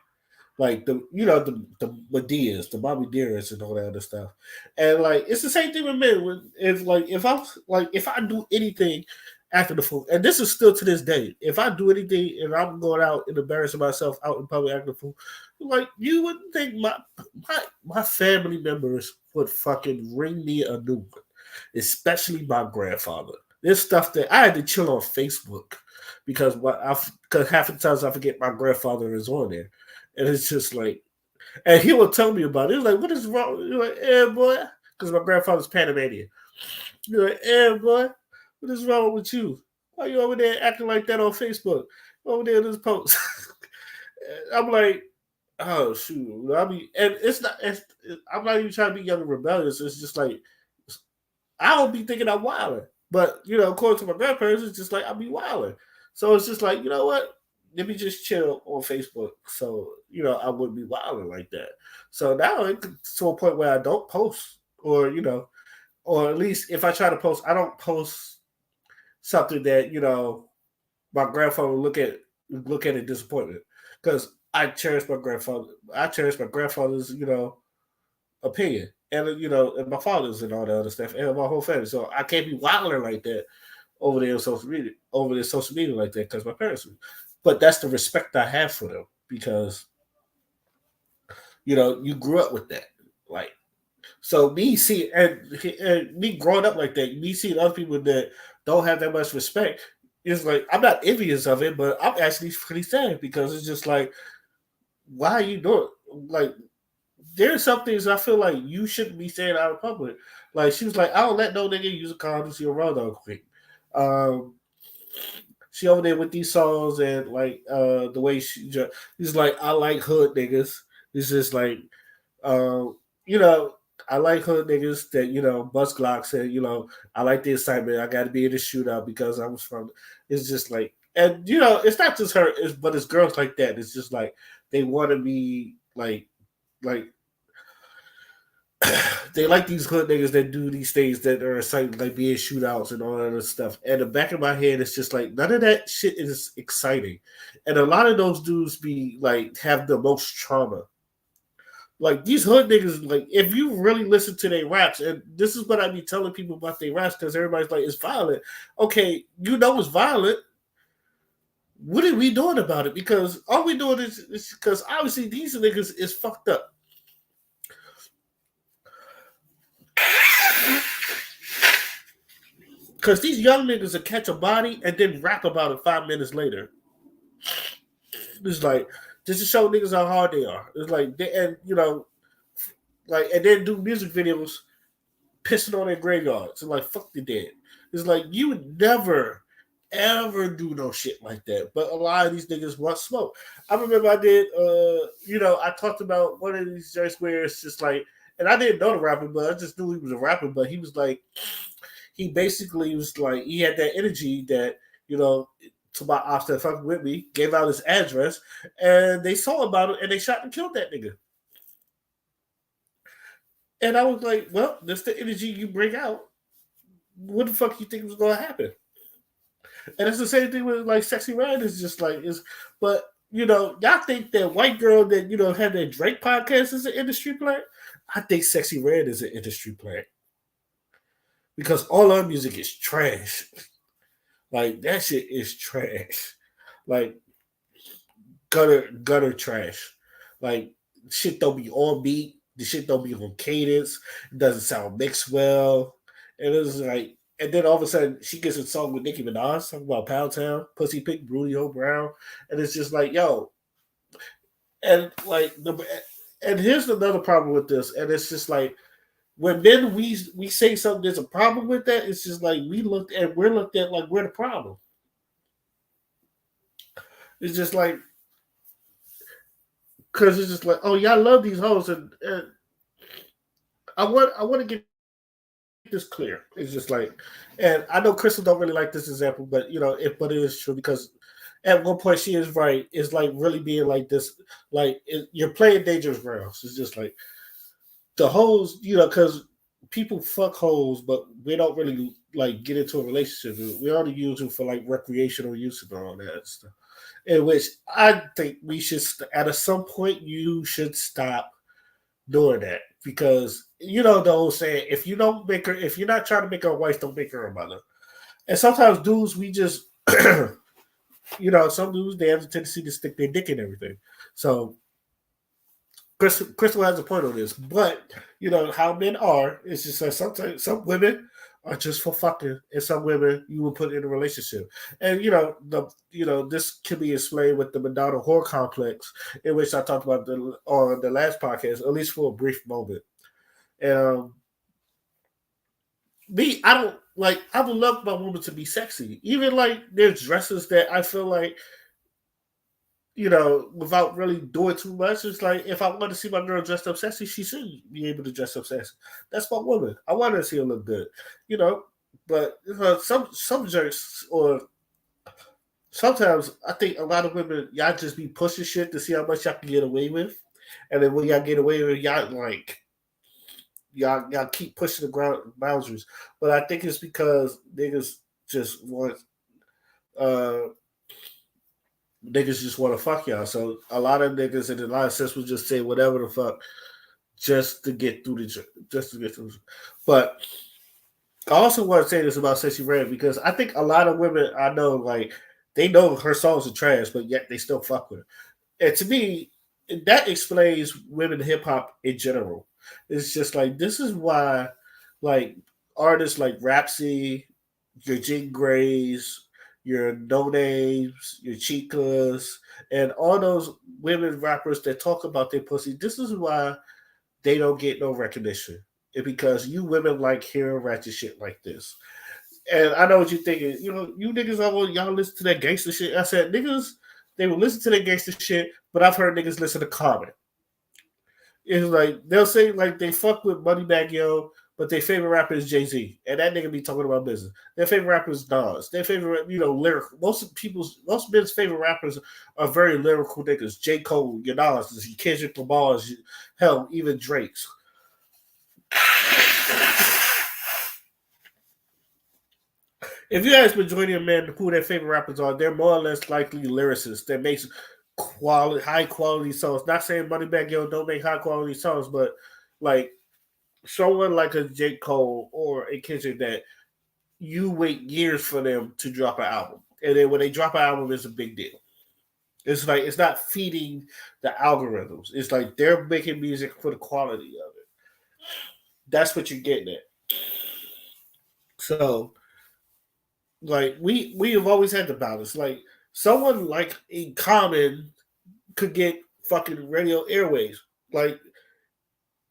Like the Medias, the Bobby Dearest and all that other stuff. And like it's the same thing with men. If I do anything after the fool, and this is still to this day, if I do anything and I'm going out and embarrassing myself out in public after the fool, like you wouldn't think my family members would fucking ring me a new one, especially my grandfather. There's stuff that I had to chill on Facebook because because half the times I forget my grandfather is on there. And it's just like, and he will tell me about it. He's like, what is wrong? You're like, boy. Because my grandfather's Panamanian. You're like, boy, what is wrong with you? Why are you over there acting like that on Facebook? Over there in this post. I'm like, oh, shoot. I mean, and I'm not even trying to be young and rebellious. It's just like, I don't be thinking I'm wilding. But, according to my grandparents, it's just like, I'll be wilding. So it's just like, you know what? Let me just chill on Facebook, so I wouldn't be wilding like that. So now it's to a point where I don't post, or at least if I try to post, I don't post something that my grandfather would look at it disappointment because I cherish my grandfather. I cherish my grandfather's opinion, and and my father's and all that other stuff, and my whole family. So I can't be wilding like that over there on social media like that because my parents would. But that's the respect I have for them because you grew up with that. Like, so me seeing and me growing up like that, me seeing other people that don't have that much respect, it's like I'm not envious of it, but I'm actually pretty sad because it's just like, why are you doing like? There's some things I feel like you shouldn't be saying out in public. Like she was like, I don't let no nigga use a condom. She'll run on quick. Um, she over there with these songs and like the way she's like, I like hood niggas. It's just like um, you know, I like hood niggas that, bust Glocks and, I like the excitement. I gotta be in the shootout because I was from it's just like and it's not just her, but it's girls like that. It's just like they wanna be like they like these hood niggas that do these things that are exciting, like being shootouts and all that other stuff. And the back of my head, it's just like none of that shit is exciting. And a lot of those dudes be like have the most trauma. Like these hood niggas, like if you really listen to their raps, and this is what I be telling people about their raps because everybody's like, it's violent. Okay, it's violent. What are we doing about it? Because all we doing is because obviously these niggas is fucked up. Because these young niggas will catch a body and then rap about it 5 minutes later. It's like, just to show niggas how hard they are. It's like, and then do music videos pissing on their graveyards. And like, fuck the dead. It's like, you would never, ever do no shit like that. But a lot of these niggas want smoke. I remember I did, I talked about one of these joints where it's just like, and I didn't know the rapper, but I just knew he was a rapper. But he was like, he basically was like he had that energy that to my ops that fucking with me gave out his address and they saw about it and they shot and killed that nigga. And I was like, well, that's the energy you bring out. What the fuck you think was gonna happen? And it's the same thing with like Sexy Red is just like is but y'all think that white girl that had that Drake podcast is an industry plant? I think Sexy Red is an industry plant. Because all our music is trash. Like that shit is trash. Like gutter trash. Like shit don't be on beat. The shit don't be on cadence. It doesn't sound mixed well. And it's like And then all of a sudden, she gets a song with Nicki Minaj talking about Pound Town, Pussy Pick, Brulio Brown, and it's just like, yo, and like and here's another problem with this, and it's just like when then we say something there's a problem with that, it's just like we're looked at like we're the problem. It's just like because it's just like, oh, y'all love these hoes, and I want to get this clear. It's just like, and I know Crystal don't really like this example, but but it is true because at one point she is right. It's like really being like this, like you're playing dangerous grounds. It's just like the hoes, because people fuck hoes, but we don't really like get into a relationship. We only use them for like recreational use and all that stuff. In which I think we should, at some point, you should stop doing that because the old saying: if you don't make her, if you're not trying to make her a wife, don't make her a mother. And sometimes dudes, we just, some dudes they have a tendency to stick their dick in everything. So Crystal has a point on this, but how men are. It's just like sometimes some women are just for fucking, and some women you will put in a relationship. And this can be explained with the Madonna whore complex, in which I talked about on the last podcast, at least for a brief moment. And me, I don't like. I would love my woman to be sexy, even like there's dresses that I feel like without really doing too much. It's like if I want to see my girl dressed up sexy, she should be able to dress up sexy. That's my woman. I want her to see her look good, you know. But some jerks or sometimes I think a lot of women y'all just be pushing shit to see how much y'all can get away with, and then when y'all get away with, y'all like y'all keep pushing the ground boundaries. But I think it's because niggas just want uh niggas just want to fuck y'all. So a lot of niggas in a lot of sense will just say whatever the fuck just to get through just to get through. But I also want to say this about Sexy Red because I think a lot of women I know like they know her songs are trash, but yet they still fuck with her. And to me, that explains women hip hop in general. It's just like this is why like artists like Rapsy, your Jing Grays, your No Names, your Chicas, and all those women rappers that talk about their pussy. This is why they don't get no recognition. It because you women like hearing ratchet shit like this. And I know what you're thinking. You niggas y'all listen to that gangster shit. I said niggas, they will listen to that gangster shit, but I've heard niggas listen to Common. It's like they'll say like they fuck with Moneybagg Yo, but their favorite rapper is Jay-Z, and that nigga be talking about business. Their favorite rapper is Nas. Their favorite, lyrical. Most men's favorite rappers are very lyrical niggas. J. Cole, your Nas, your Kendrick Lamar's, hell, even Drake's. If you ask majority of men who their favorite rappers are, they're more or less likely lyricists that makes high quality songs. Not saying Moneybagg Yo don't make high quality songs, but like someone like a J. Cole or a Kendrick that you wait years for them to drop an album. And then when they drop an album, it's a big deal. It's like it's not feeding the algorithms. It's like they're making music for the quality of it. That's what you're getting at. So like we have always had the balance. Like someone like a Common could get fucking radio airways. Like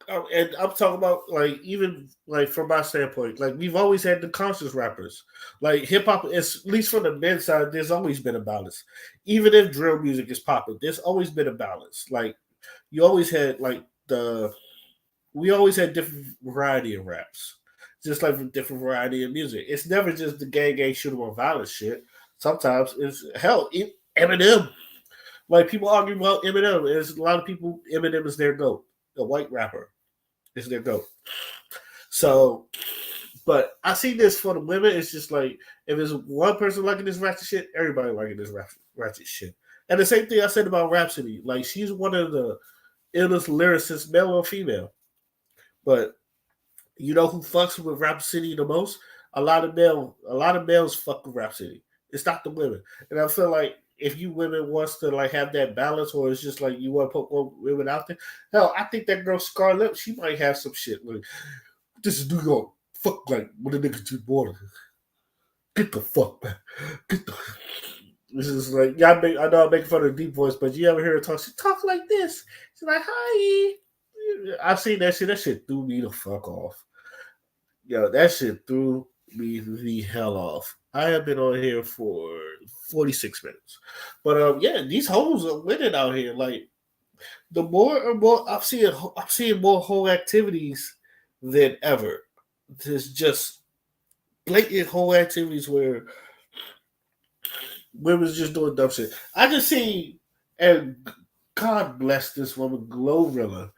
and I'm talking about like even like from my standpoint, like we've always had the conscious rappers. Like hip hop is at least from the men's side, there's always been a balance. Even if drill music is popping, there's always been a balance. Like you always had like the we always had different variety of raps. Just like different variety of music. It's never just the gang shoot 'em or violence shit. Sometimes it's hell, Eminem. Like people argue about Eminem. There's a lot of people Eminem is their goat. A white rapper is their goat. So, but I see this for the women. It's just like if it's one person liking this ratchet shit, everybody liking this ratchet shit. And the same thing I said about Rhapsody. Like she's one of the illest lyricists, male or female. But you know who fucks with Rhapsody the most? A lot of males fuck with Rhapsody. It's not the women. And I feel like if you women wants to like have that balance, or it's just like you want to put more women out there. Hell, I think that girl Scarlett, she might have some shit like this is New York. fuck like when the niggas do water. Get the fuck back. Get the. This is like yeah. I know I'm making fun of the deep voice, but you ever hear her talk? She talk like this. She's like, "Hi." I've seen that shit. That shit threw me the fuck off. Yo, that shit threw me the hell off. I have been on here for 46 minutes, but yeah, these hoes are winning out here. Like the more and more I'm seeing more whole activities than ever. There's just blatant whole activities where women's just doing dumb shit. I just see, and God bless this woman, Glorilla.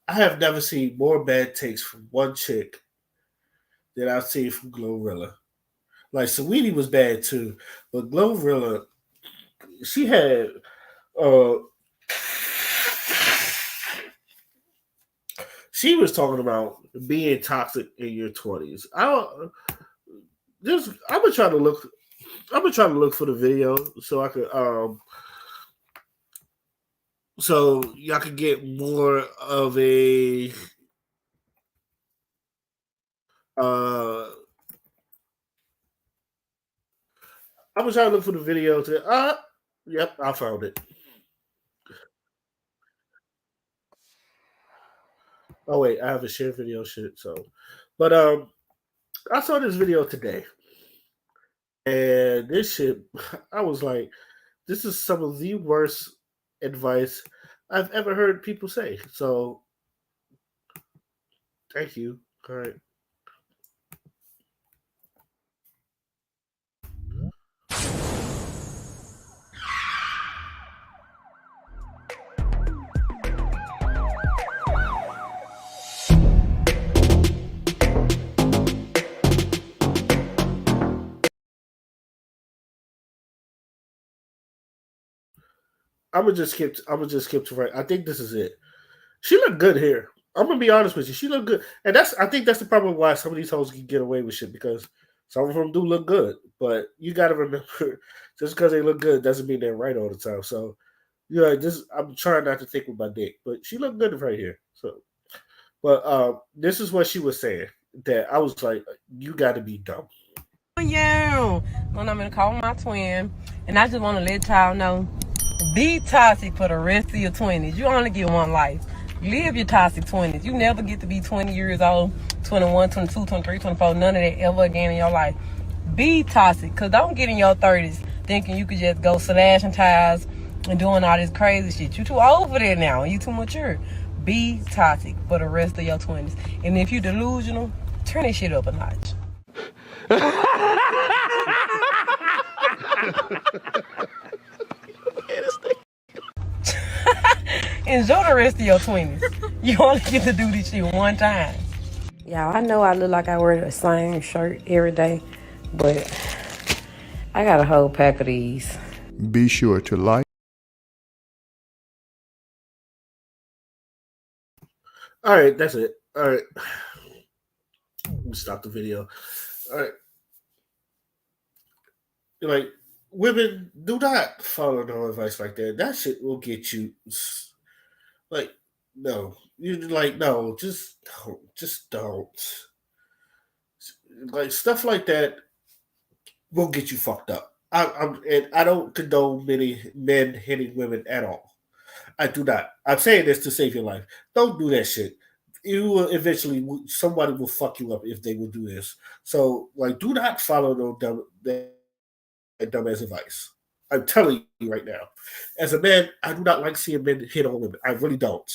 I have never seen more bad takes from one chick than I've seen from Glorilla. Like Saweetie was bad too, but Glorilla, she had uh she was talking about being toxic in your 20s. I don't just I'm gonna try to look for the video so I could so y'all could get more of a uh I'm gonna try to look for the video to yep, I found it. Oh wait, I have a share video shit, so but I saw this video today and this shit I was like, this is some of the worst advice I've ever heard people say. So thank you. All right. I'm gonna just skip to right. I think this is it. She looked good here. I'm gonna be honest with you. She looked good, and I think that's the problem why some of these hoes can get away with shit because some of them do look good. But you got to remember, just because they look good doesn't mean they're right all the time. So you know, just I'm trying not to think with my dick, but she looked good right here. So, but this is what she was saying that I was like, you got to be dumb. You. When I'm gonna call my twin, and I just want to let y'all know, be toxic for the rest of your 20s. You only get one life. Live your toxic 20s. You never get to be 20 years old, 21, 22, 23, 24, none of that ever again in your life. Be toxic, because don't get in your 30s thinking you could just go slashing tires and doing all this crazy shit. You too old for that now. You too mature. Be toxic for the rest of your 20s. And if you delusional, turn that shit up a notch. Enjoy the rest of your 20s. You only get to do this shit one time. Y'all, I know I look like I wear the same shirt every day, but I got a whole pack of these. Be sure to like. All right, that's it. All right, let me stop the video. All right, like women do not follow no advice like that. That shit will get you like no. You like no, just don't. Like stuff like that will get you fucked up. And I don't condone many men hitting women at all. I do not. I'm saying this to save your life. Don't do that shit. You will eventually somebody will fuck you up if they will do this. So like, do not follow no dumbass advice. I'm telling you right now. As a man, I do not like seeing men hit on women. I really don't.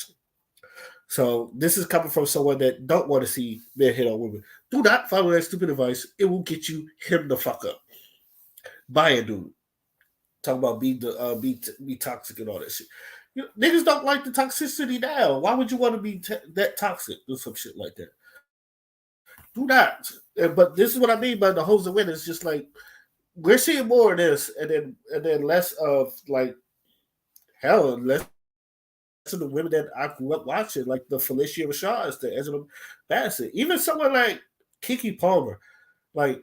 So this is coming from someone that don't want to see men hit on women. Do not follow that stupid advice. It will get you him the fuck up. Buy a dude. Talk about be toxic and all that shit. You know, niggas don't like the toxicity now. Why would you want to be that toxic or some shit like that? Do not. But this is what I mean by the hoes and winners. Just like we're seeing more of this, and then less of like hell, less of the women that I grew up watching, like the Felicia Rashads, the Angela Bassett, even someone like Kiki Palmer. Like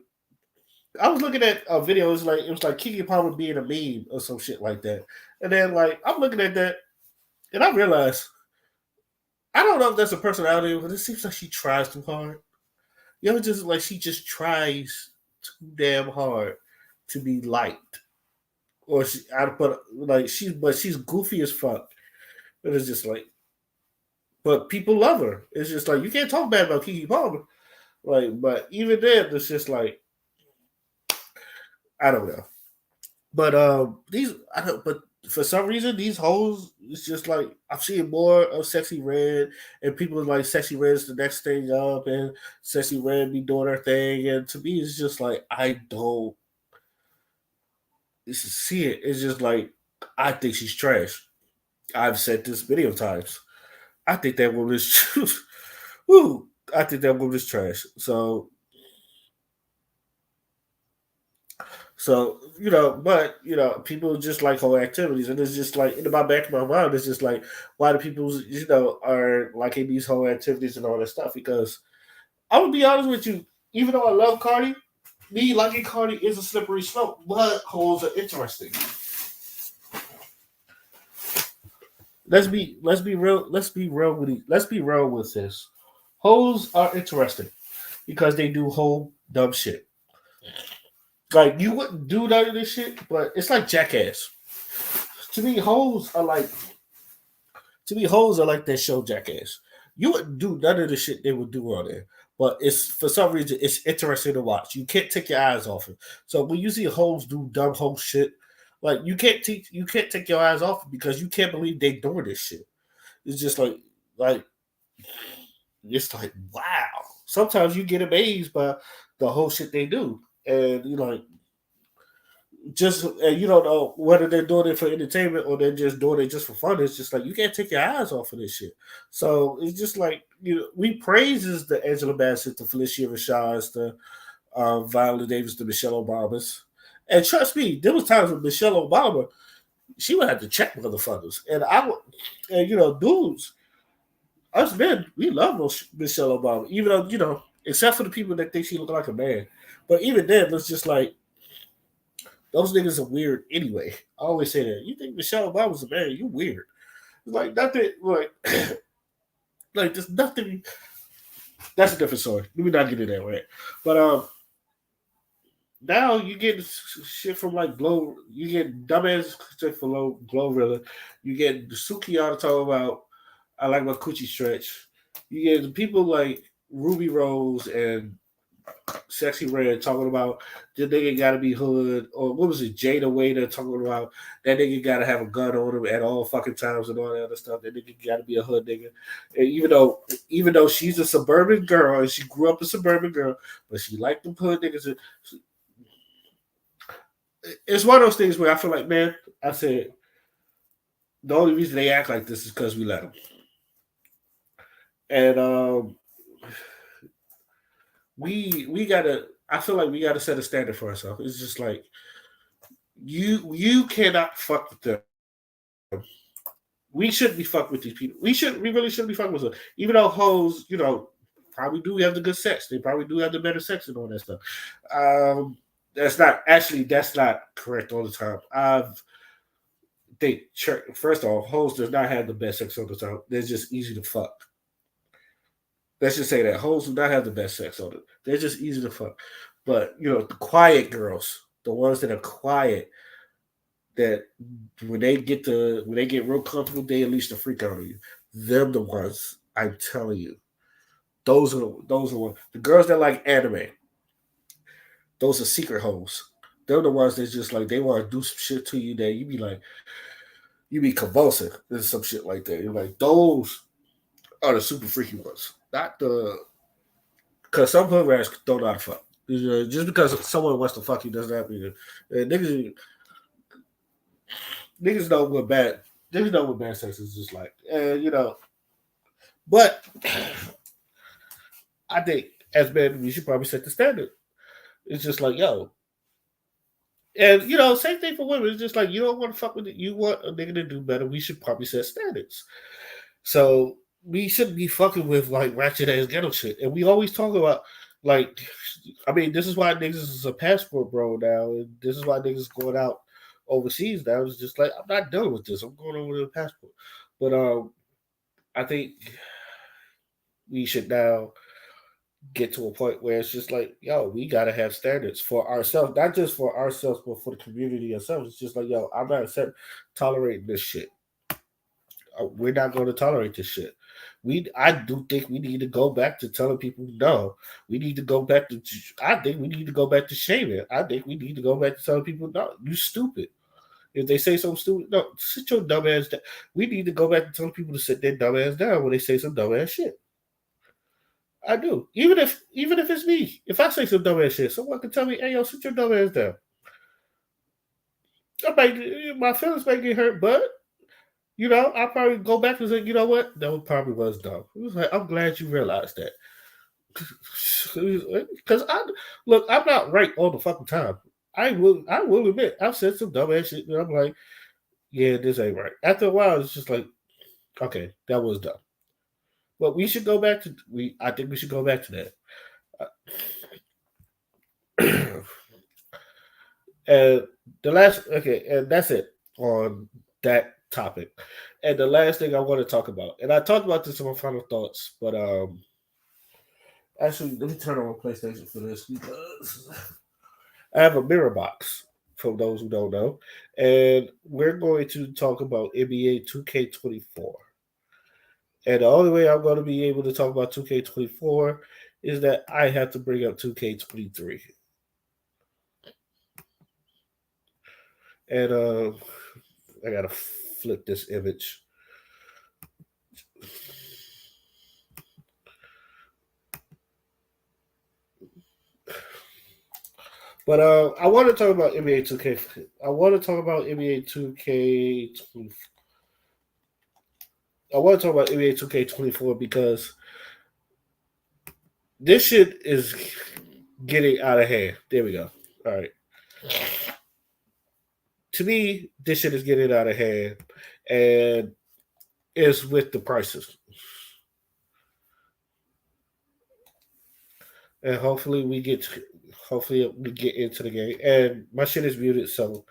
I was looking at a video, it was like Kiki Palmer being a meme or some shit like that. And then like I'm looking at that and I realized I don't know if that's a personality, but it seems like she tries too hard. You ever just like she just tries too damn hard to be liked, or she, I but like she's goofy as fuck. And it's just like, but people love her. It's just like you can't talk bad about Keke Palmer. Like, but even then, it's just like I don't know. But these I don't. But for some reason, these hoes, it's just like I'm seeing more of Sexy Red, and people are like Sexy Red's the next thing up, and Sexy Red be doing her thing, and to me, it's just like I don't see it. It's just like I think she's trash. I've said this many times. I think that woman is, woo, I think that woman is trash. So but people just like whole activities, and it's just like in my back of my mind, it's just like why do people are liking these whole activities and all that stuff? Because I would be honest with you, even though I love Cardi, me liking Cardi is a slippery slope. But holes are interesting. Let's be real. Let's be real with this. Hoes are interesting because they do whole dumb shit. Like you wouldn't do none of this shit, but it's like Jackass. To me, hoes are like that show Jackass. You wouldn't do none of the shit they would do on there, but it's for some reason it's interesting to watch. You can't take your eyes off it. So when you see hoes do dumb hoe shit, like you can't take your eyes off it because you can't believe they doing this shit. It's just like it's like wow. Sometimes you get amazed by the whole shit they do, and just you don't know whether they're doing it for entertainment or they're just doing it just for fun. It's just like you can't take your eyes off of this shit. So it's just like we praises the Angela Bassett, the Felicia Rashad's, the Viola Davis, the Michelle Obamas, and trust me, there was times with Michelle Obama she would have to check motherfuckers, and I would, and dudes, us men, we love Michelle Obama, even though except for the people that think she look like a man. But even then, it's just like those niggas are weird anyway. I always say that. You think Michelle Obama's a man? You weird. It's like nothing. Like there's nothing. That's a different story. Let me not get into that right. But now you get shit from like Glow. You get dumbass shit from Glorilla. You get Sukiana talking about I like my coochie stretch. You get people like Ruby Rose and Sexy Red talking about the nigga gotta be hood, or what was it, Jada Waiter talking about that nigga gotta have a gun on him at all fucking times and all that other stuff. That nigga gotta be a hood nigga. And even though she's a suburban girl and she grew up a suburban girl, but she liked them hood niggas. It's one of those things where I feel like, man, I said the only reason they act like this is because we let them. And we gotta. I feel like we gotta set a standard for ourselves. It's just like you cannot fuck with them. We shouldn't be fucked with these people. We really shouldn't be fucking with them. Even though hoes, probably do have the good sex. They probably do have the better sex and all that stuff. Um, that's not correct all the time. First off, hoes does not have the best sex all the time. They're just easy to fuck. Let's just say that hoes do not have the best sex on it. They're just easy to fuck. But the quiet girls, the ones that are quiet, that when they get real comfortable, they unleash the freak out of you. Them the ones I'm telling you. Those are the girls that like anime. Those are secret hoes. They're the ones that just like they want to do some shit to you that you be convulsing and some shit like that. You're like those are the super freaky ones, not the because some hood rats don't know how to fuck. Just because someone wants to fuck you doesn't mean niggas know what bad sex is just like, and But I think as men we should probably set the standard. It's just like and same thing for women. It's just like you don't want to fuck with it. You want a nigga to do better. We should probably set standards. So we shouldn't be fucking with like ratchet ass ghetto shit. And we always talk about like, I mean, this is why niggas is a passport bro now, and this is why niggas going out overseas now. It's just like I'm not done with this. I'm going over with a passport. But I think we should now get to a point where it's just like, yo, we gotta have standards for ourselves, not just for ourselves, but for the community ourselves. It's just like, yo, I'm not tolerating this shit. We're not going to tolerate this shit. I do think we need to go back to telling people no. We need to go back to. I think we need to go back to shaming. I think we need to go back to telling people no, you stupid. If they say something stupid, no, sit your dumb ass down. We need to go back to telling people to sit their dumb ass down when they say some dumb ass shit. I do. Even if it's me, if I say some dumb ass shit, someone can tell me, "Hey, yo, sit your dumb ass down." My feelings might get hurt, but I'll probably go back and say, you know what, that probably was dumb. It was like, I'm glad you realized that. Because I'm not right all the fucking time. I will admit, I've said some dumb ass shit, and I'm like, yeah, this ain't right. After a while, it's just like, okay, that was dumb. But we should go back to I think we should go back to that. And and that's it on that topic. And the last thing I want to talk about, and I talked about this in my final thoughts, but actually, let me turn on my PlayStation for this because I have a mirror box. For those who don't know, and we're going to talk about NBA 2K24. And the only way I'm going to be able to talk about 2K24 is that I have to bring up 2K23. And I gotta flip this image. But I want to talk about NBA 2K. I want to talk about NBA 2K. I want to talk about NBA 2K24 because this shit is getting out of hand. There we go. All right. To me, this shit is getting out of hand, and it's with the prices. And hopefully we get into the game. And my shit is muted, so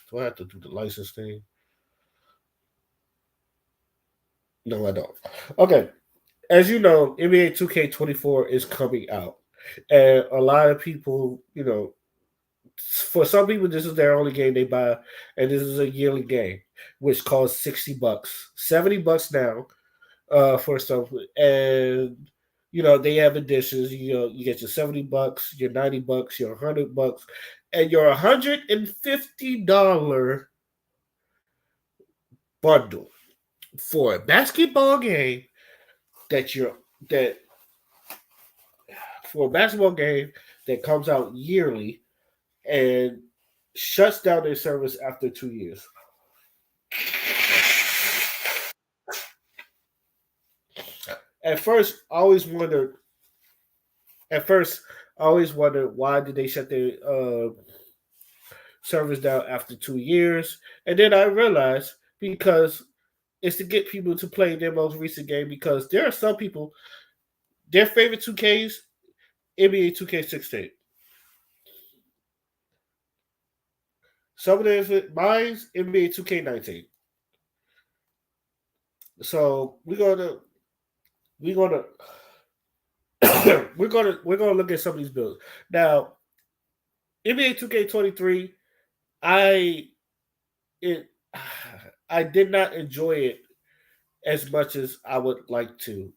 do I have to do the license thing? No, I don't. Okay. As you know, NBA 2K24 is coming out. And a lot of people, for some people, this is their only game they buy, and this is a yearly game, which costs $60, $70 now, for stuff, and they have editions. You get your $70, your $90, your $100, and your $150 bundle for a basketball game that you're that for a basketball game that comes out yearly and shuts down their service after 2 years. At first, I always wondered. At first, I always wondered why did they shut their service down after 2 years, and then I realized because it's to get people to play their most recent game because there are some people their favorite 2Ks NBA 2K16. Some of them mine's NBA 2K19. So we're gonna we're gonna look at some of these builds now. NBA 2K23, I it I did not enjoy it as much as I would like to,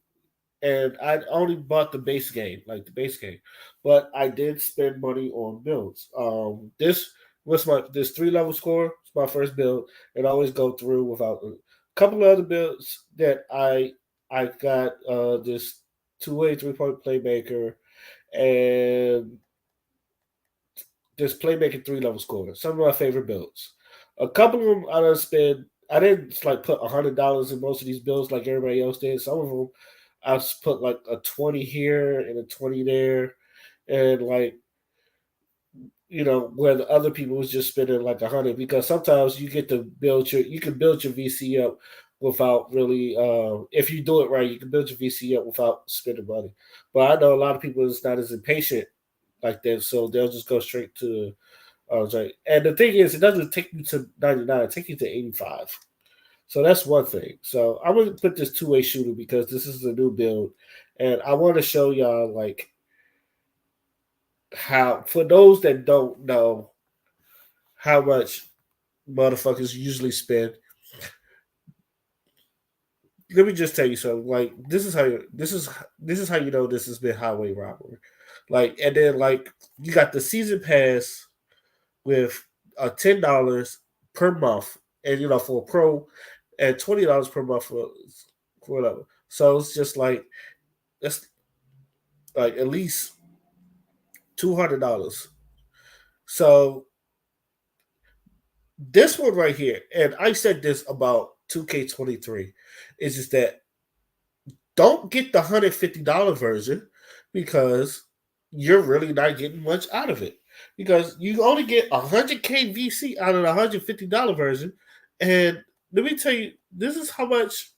and I only bought the base game, like the base game, but I did spend money on builds. This 3 level score. It's my first build, and I always go through without a couple of other builds that I got this 2-way 3-point playmaker and this playmaking 3 level score. Some of my favorite builds. A couple of them I done spend. I didn't like put $100 in most of these builds like everybody else did. Some of them I put like a 20 here and a 20 there, and like where the other people was just spending like 100 because sometimes you can build your VC up without really if you do it right, you can build your VC up without spending money. But I know a lot of people is not as impatient like that, so they'll just go straight to and the thing is, it doesn't take you to 99, it takes you to 85. So that's one thing. So I'm gonna put this two-way shooter because this is a new build, and I want to show y'all like how for those that don't know how much motherfuckers usually spend. Let me just tell you something. Like this is how you know this has been highway robbery. Like and then like you got the season pass with $10 per month, and for a pro, and $20 per month for whatever. So it's just like that's like at least $200. So this one right here, and I said this about 2K23, is just that don't get the $150 version because you're really not getting much out of it. Because you only get 100K VC out of the $150 version. And let me tell you, this is how much,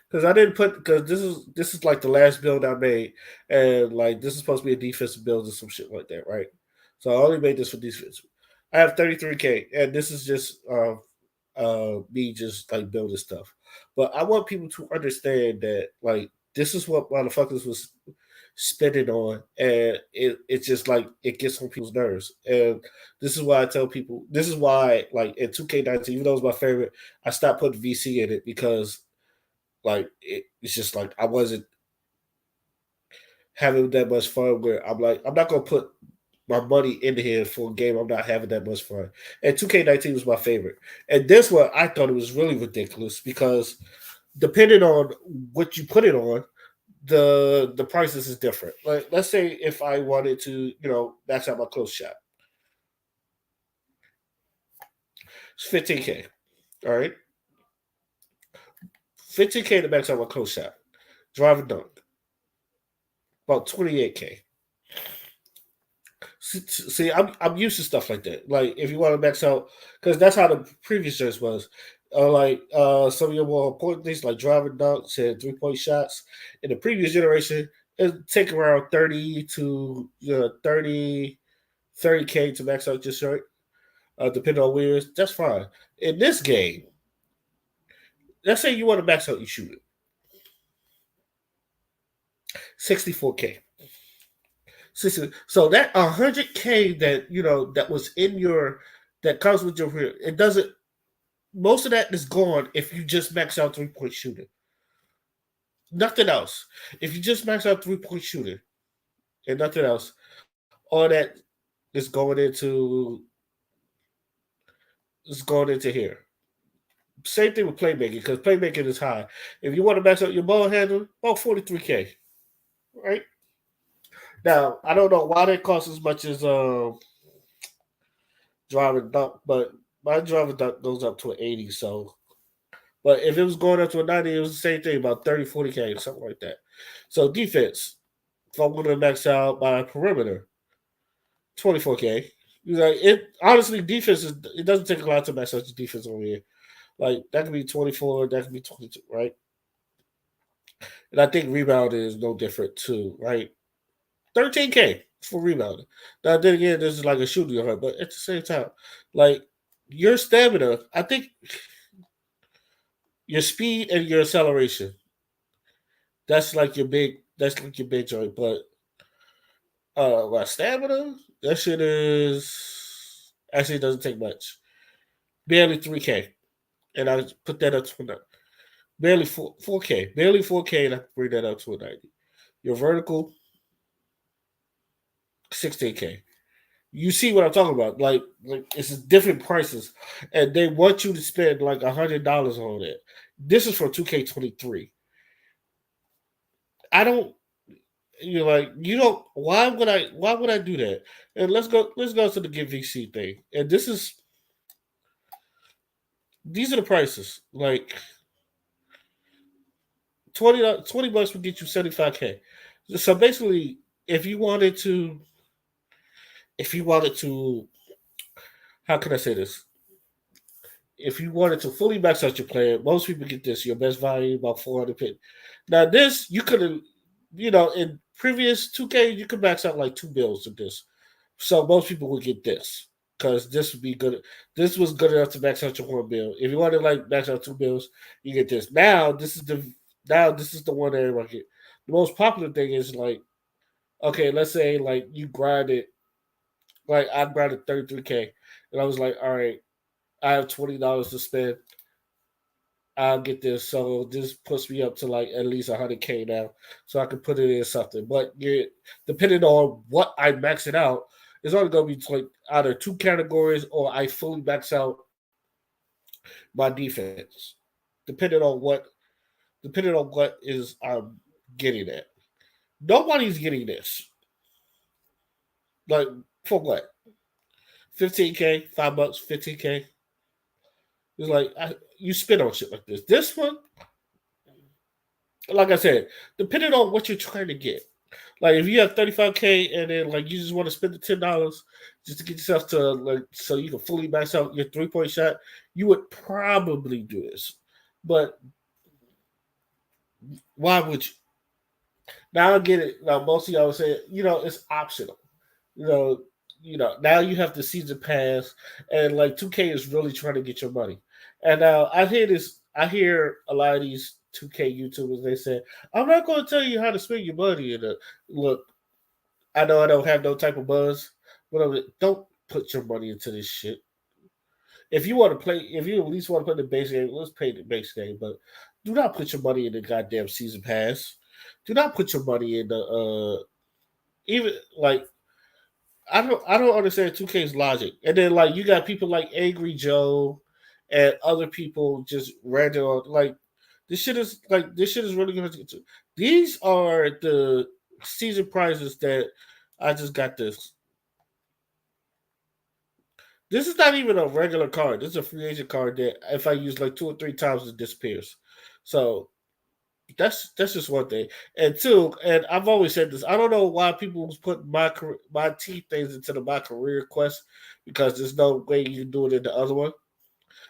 because I didn't put, because this is like the last build I made, and like this is supposed to be a defensive build or some shit like that, right? So I only made this for defense. I have 33K, and this is just me just like building stuff. But I want people to understand that like this is what motherfuckers was spending on, and it's just like it gets on people's nerves. And this is why I tell people, this is why like in 2K19, even though it's my favorite, I stopped putting VC in it because like it's just like I wasn't having that much fun. Where I'm like, I'm not gonna put my money in here for a game I'm not having that much fun. And 2K19 was my favorite. And this one I thought it was really ridiculous because depending on what you put it on, the prices is different. Like let's say if I wanted to, max out my close shot, it's 15K. All right, 15K to max out my close shot. Drive and dunk, about 28K. See, I'm used to stuff like that. Like if you want to max out, because that's how the previous years was. Some of your more important things like driving dunks and 3-point shots in the previous generation, it take around 30 to 30K to max out your shirt, depending on where it is. That's fine. In this game, let's say you want to max out your shooter, 64K. So that 100K that that was in your that comes with your it doesn't most of that is gone if you just max out 3-point shooter. Nothing else. If you just max out 3-point shooter and nothing else, all that is going into here. Same thing with playmaking because playmaking is high. If you want to max out your ball handle, about 43K, right? Now I don't know why that costs as much as driving dunk, but my driving dunk goes up to an 80. So, but if it was going up to a 90, it was the same thing, about 30, 40K, something like that. So defense, if I'm going to max out my perimeter, 24K. Like it honestly, defense is it doesn't take a lot to max out your defense over here. Like that could be 24, that could be 22, right? And I think rebounding is no different too, right? 13K for rebounding. Now then again, this is like a shooting hurt, but at the same time, like your stamina, I think your speed and your acceleration. That's like your big joint. But my stamina, that shit is actually doesn't take much. Barely 3K. And I put that up to a barely 4K. Barely 4K, and I bring that up to a 90. Your vertical, 16K. You see what I'm talking about? Like it's different prices, and they want you to spend like $100 on it. This is for 2K23. I don't. You're like you don't. Why would I? Why would I do that? And let's go. Let's go to the give VC thing. And these are the prices. Like 20 bucks would get you 75K. So basically, if you wanted to, if you wanted to, how can I say this? If you wanted to fully max out your plan, most people get this. Your best value about 400 pin. Now this you could have, in previous 2K you could max out like two bills of this. So most people would get this. because this would be good. This was good enough to max out your one bill. If you want to like max out two bills, you get this. Now this is the one that everyone get. The most popular thing is like, okay, let's say like you grind it, like I grinded 33K, and I was like, all right, I have $20 to spend. I'll get this. So this puts me up to like at least 100K now, so I can put it in something. But you, depending on what I max it out, it's only gonna be like either two categories or I fully max out my defense, depending on what is I'm getting at. Nobody's getting this. Like for what? 15K, $5, 15K. It's like you spit on shit like this. This one, like I said, depending on what you're trying to get. Like if you have 35K and then like you just want to spend the $10 just to get yourself to like so you can fully max out your 3 point shot, you would probably do this. But why would you? Now I get it. Now most of y'all would say, it's optional. You know, now you have the season pass, and like 2K is really trying to get your money. And now I hear this. I hear a lot of these 2K YouTubers. They say, "I'm not going to tell you how to spend your money." And look, I know I don't have no type of buzz, but don't put your money into this shit. If you want to play, if you at least want to play the base game, let's play the base game. But do not put your money in the goddamn season pass. Do not put your money in the even like I don't understand 2K's logic. And then like you got people like Angry Joe and other people just ranting on like this shit is really gonna these are the season prizes that I just got this. This is not even a regular card. This is a free agent card that if I use like two or three times it disappears. So that's just one thing. And two, and I've always said this. I don't know why people was putting my teeth things into my career quest because there's no way you can do it in the other one.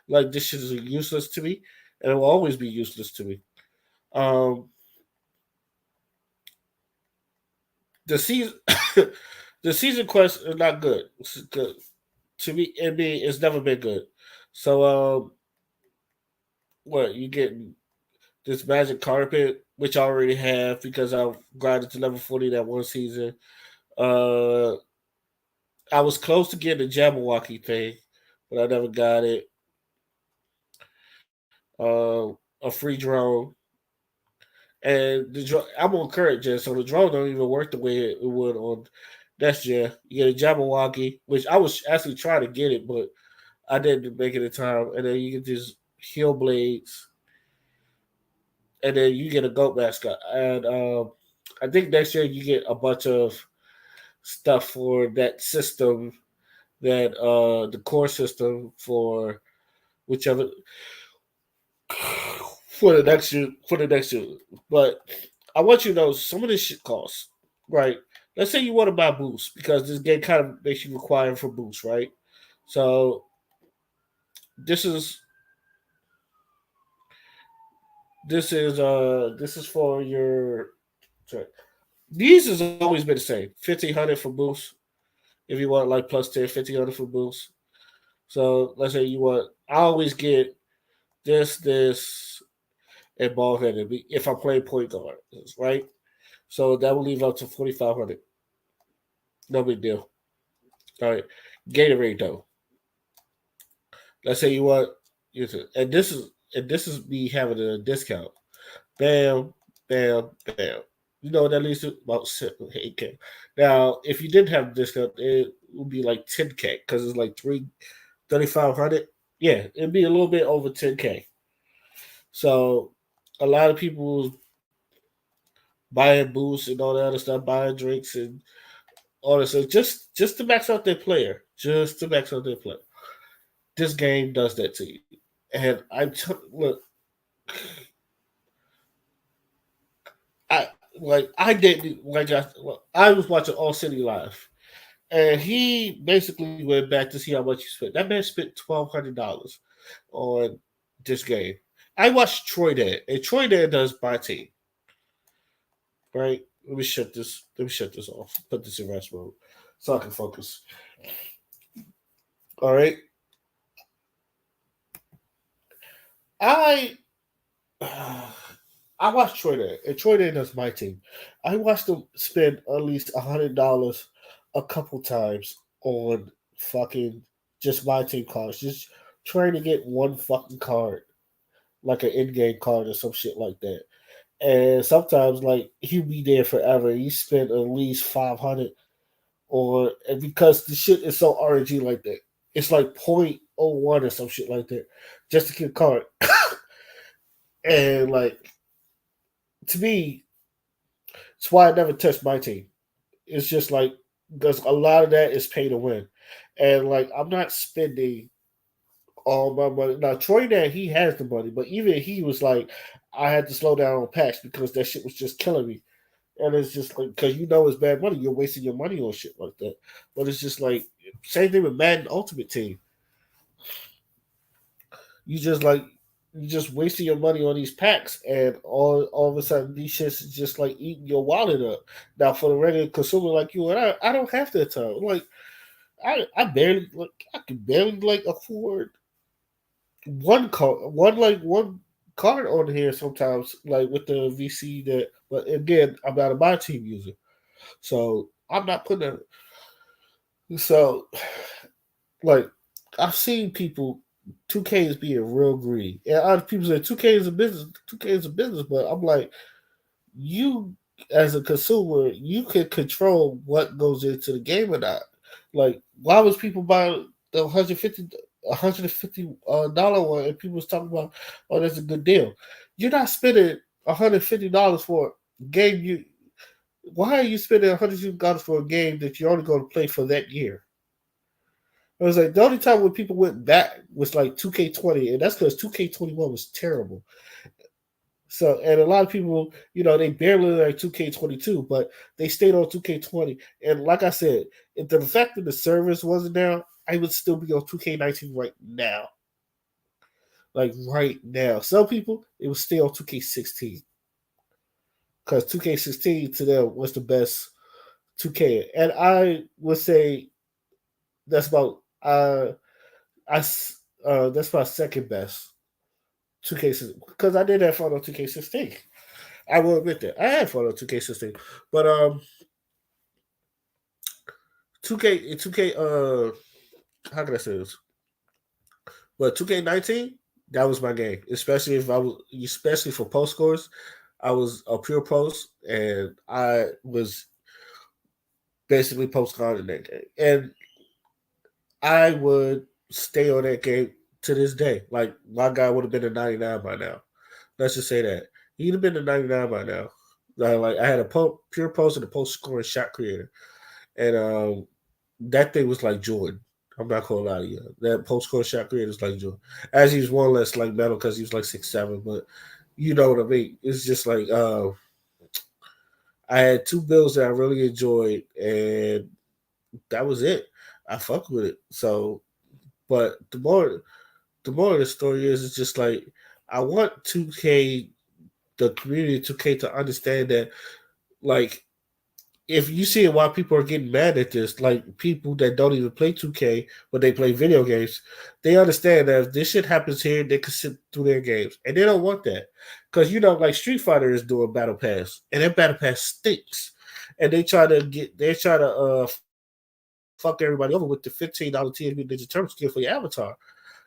Like this shit is useless to me, and it will always be useless to me. Um, the season, the season quest is not good. It's good to me. NBA it's never been good. So what you getting this magic carpet, which I already have because I grinded to level 40 that one season. Uh, I was close to getting the Jabberwocky thing, but I never got it. A free drone, and I'm on current gen, so the drone don't even work the way it would on next gen. You get a Jabberwocky, which I was actually trying to get it, but I didn't make it in time. And then you get these heel blades, and then you get a goat mascot. And I think next year you get a bunch of stuff for that system, that the core system for whichever for the next year. But I want you to know some of this shit costs, right? Let's say you want to buy boosts because this game kind of makes you require for boosts, right? So this is this is for your sorry. These has always been the same. 1,500 for boosts. If you want like plus 10, 1,500 for boosts. So let's say you want I always get this and ball headed if I'm playing point guard, right? So that will leave up to 4,500. No big deal. All right. Gatorade though. Let's say you want and this is me having a discount. Bam, bam, bam. You know that leads to about 8K. Now, if you didn't have a discount, it would be like 10K because it's like 3,500. Yeah, it'd be a little bit over 10K. So a lot of people buying boosts and all that other stuff, buying drinks and all this stuff, just to max out their player, just to max out their player. This game does that to you, and look, I I didn't I was watching All City Live, and he basically went back to see how much he spent. That man spent $1,200 on this game. I watched Troy Dad, and Troy Dad does my team. Right? Let me shut this. Let me shut this off. Put this in rest mode so I can focus. All right, I I watched Troy Day, and Troy Day is my team. I watched them spend at least $100 a couple times on fucking just my team cards, just trying to get one fucking card, like an in-game card or some shit like that. And sometimes like he'll be there forever. You spend at least 500 or and because the shit is so RNG like that. It's like 0.01 or some shit like that. Just to get a card. And like to me, it's why I never touched my team. It's just like because a lot of that is pay to win. And like I'm not spending all my money. Now Troy Dan, he has the money, but even he was like, I had to slow down on packs because that shit was just killing me. And it's just like because you know it's bad money, you're wasting your money on shit like that. But it's just like same thing with Madden Ultimate Team. You just like you just wasting your money on these packs, and all of a sudden these shits is just like eating your wallet up. Now for the regular consumer like you and I don't have that time. Like I barely like I can barely like afford one card on here sometimes like with the VC that. But again, I'm not a my team user. So I'm not putting so like I've seen people 2K is being real greedy. And other people say 2K is a business, 2K is a business, but I'm like, you as a consumer, you can control what goes into the game or not. Like, why was people buying the 150 dollar one and people was talking about, oh, that's a good deal. You're not spending $150 for a game you why are you spending $150 for a game that you're only going to play for that year? I was like, the only time when people went back was like 2K20, and that's because 2K21 was terrible. So, and a lot of people, they barely like 2K22, but they stayed on 2K20. And like I said, if the fact that the service wasn't down, I would still be on 2K19 right now. Like right now. Some people, it would stay on 2K16 because 2K16 to them was the best 2K. And I would say that's about I that's my second best 2K because I did have fun on 2K16. I will admit that I had fun on 2K16, but 2K how can I say this? But 2K19 that was my game, especially if I was especially for post scores. I was a pure post, and I was basically post guard in that game, and I would stay on that game to this day. Like my guy would have been a 99 by now. Let's just say that he'd have been a 99 by now. Like I had a pure post and a post scoring shot creator, and that thing was like Jordan. I'm not gonna lie to you. That post scoring shot creator was like Jordan. As he was one less like metal because he was like 6'7", but you know what I mean. It's just like I had two builds that I really enjoyed, and that was it. I fuck with it. So, but the more of the story is, it's just like I want 2K, the community 2K to understand that, like, if you see why people are getting mad at this, like people that don't even play 2K but they play video games, they understand that if this shit happens here, they can sit through their games, and they don't want that because like Street Fighter is doing Battle Pass, and that Battle Pass stinks, and they try to fuck everybody over with the $15 TNT Ninja Turtle skin for your avatar.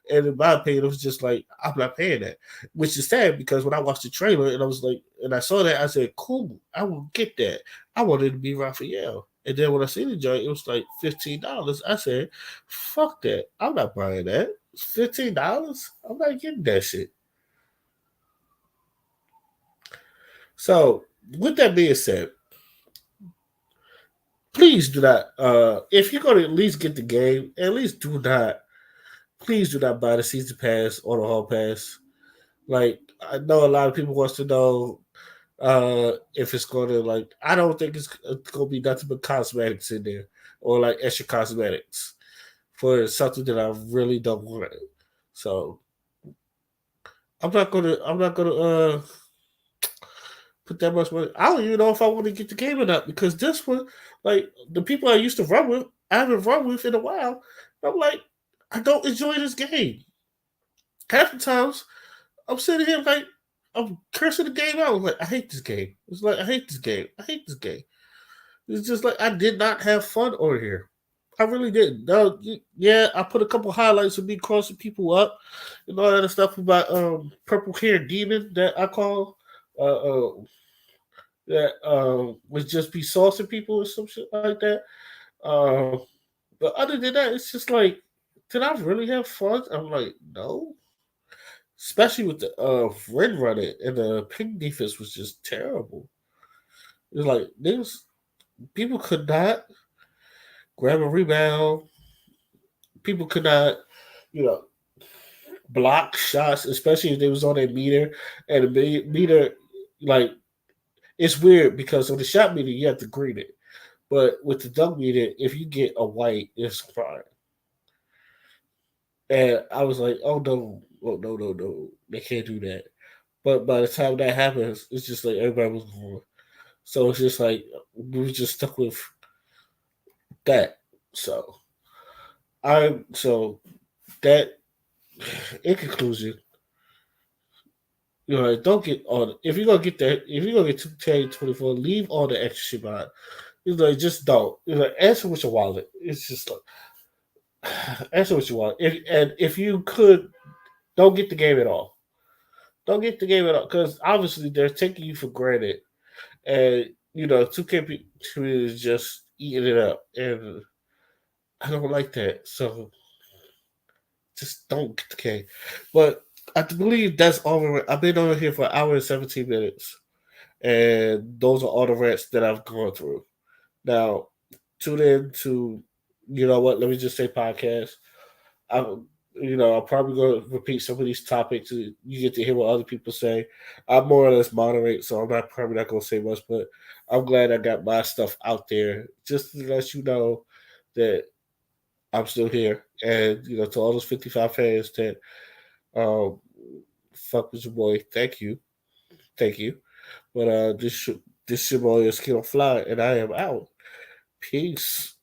And in my opinion, it was just like, I'm not paying that, which is sad because when I watched the trailer and I was like, and I saw that, I said, cool, I will get that. I wanted to be Raphael. And then when I seen the joint, it was like $15. I said, fuck that. I'm not buying that. It's $15. I'm not getting that shit. So, with that being said, please do not, if you're going to at least get the game, at least please do not buy the season pass or the hall pass. Like I know a lot of people wants to know if it's going to like. I don't think it's going to be nothing but cosmetics in there or like extra cosmetics for something that I really don't want. So I'm not gonna put that much money. I don't even know if I want to get the game or not because this one, like the people I used to run with, I haven't run with in a while. I'm like, I don't enjoy this game. Half the times I'm sitting here like I'm cursing the game out. I'm like, I hate this game. It's like I hate this game. I hate this game. It's just like I did not have fun over here. I really didn't. No, yeah, I put a couple highlights of me crossing people up and all that other stuff about purple hair demon that I call uh, uh that would just be saucing people or some shit like that. Um, but other than that, it's just like, did I really have fun? I'm like, no. Especially with the red running and the pink defense was just terrible. It was like people could not grab a rebound. People could not, you know, block shots, especially if they was on a meter. And the meter, like, it's weird because on the shot meter you have to green it, but with the dunk meter, if you get a white, it's fine. And I was like, oh no, oh no, no, no, they can't do that. But by the time that happens, it's just like everybody was going. So it's just like we were just stuck with that. So so that in conclusion, don't get all. If you're gonna get that, if you're gonna get 2K24, leave all the extra shit behind. It's like just don't. It's like answer with your wallet. It's just like answer with your wallet. If you could, don't get the game at all. Don't get the game at all because obviously they're taking you for granted, and 2K is just eating it up, and I don't like that. So just don't get the game. But I believe that's all. I've been on here for an hour and 17 minutes, and those are all the rants that I've gone through. Now, tune in to, you know what? Let me just say podcast. I'm, I'm probably going to repeat some of these topics. You get to hear what other people say. I'm more or less moderate, so I'm not probably not going to say much. But I'm glad I got my stuff out there just to let you know that I'm still here. And to all those 55 fans that um, fuck with your boy, thank you. But this your boy is Kid on Fly, and I am out. Peace.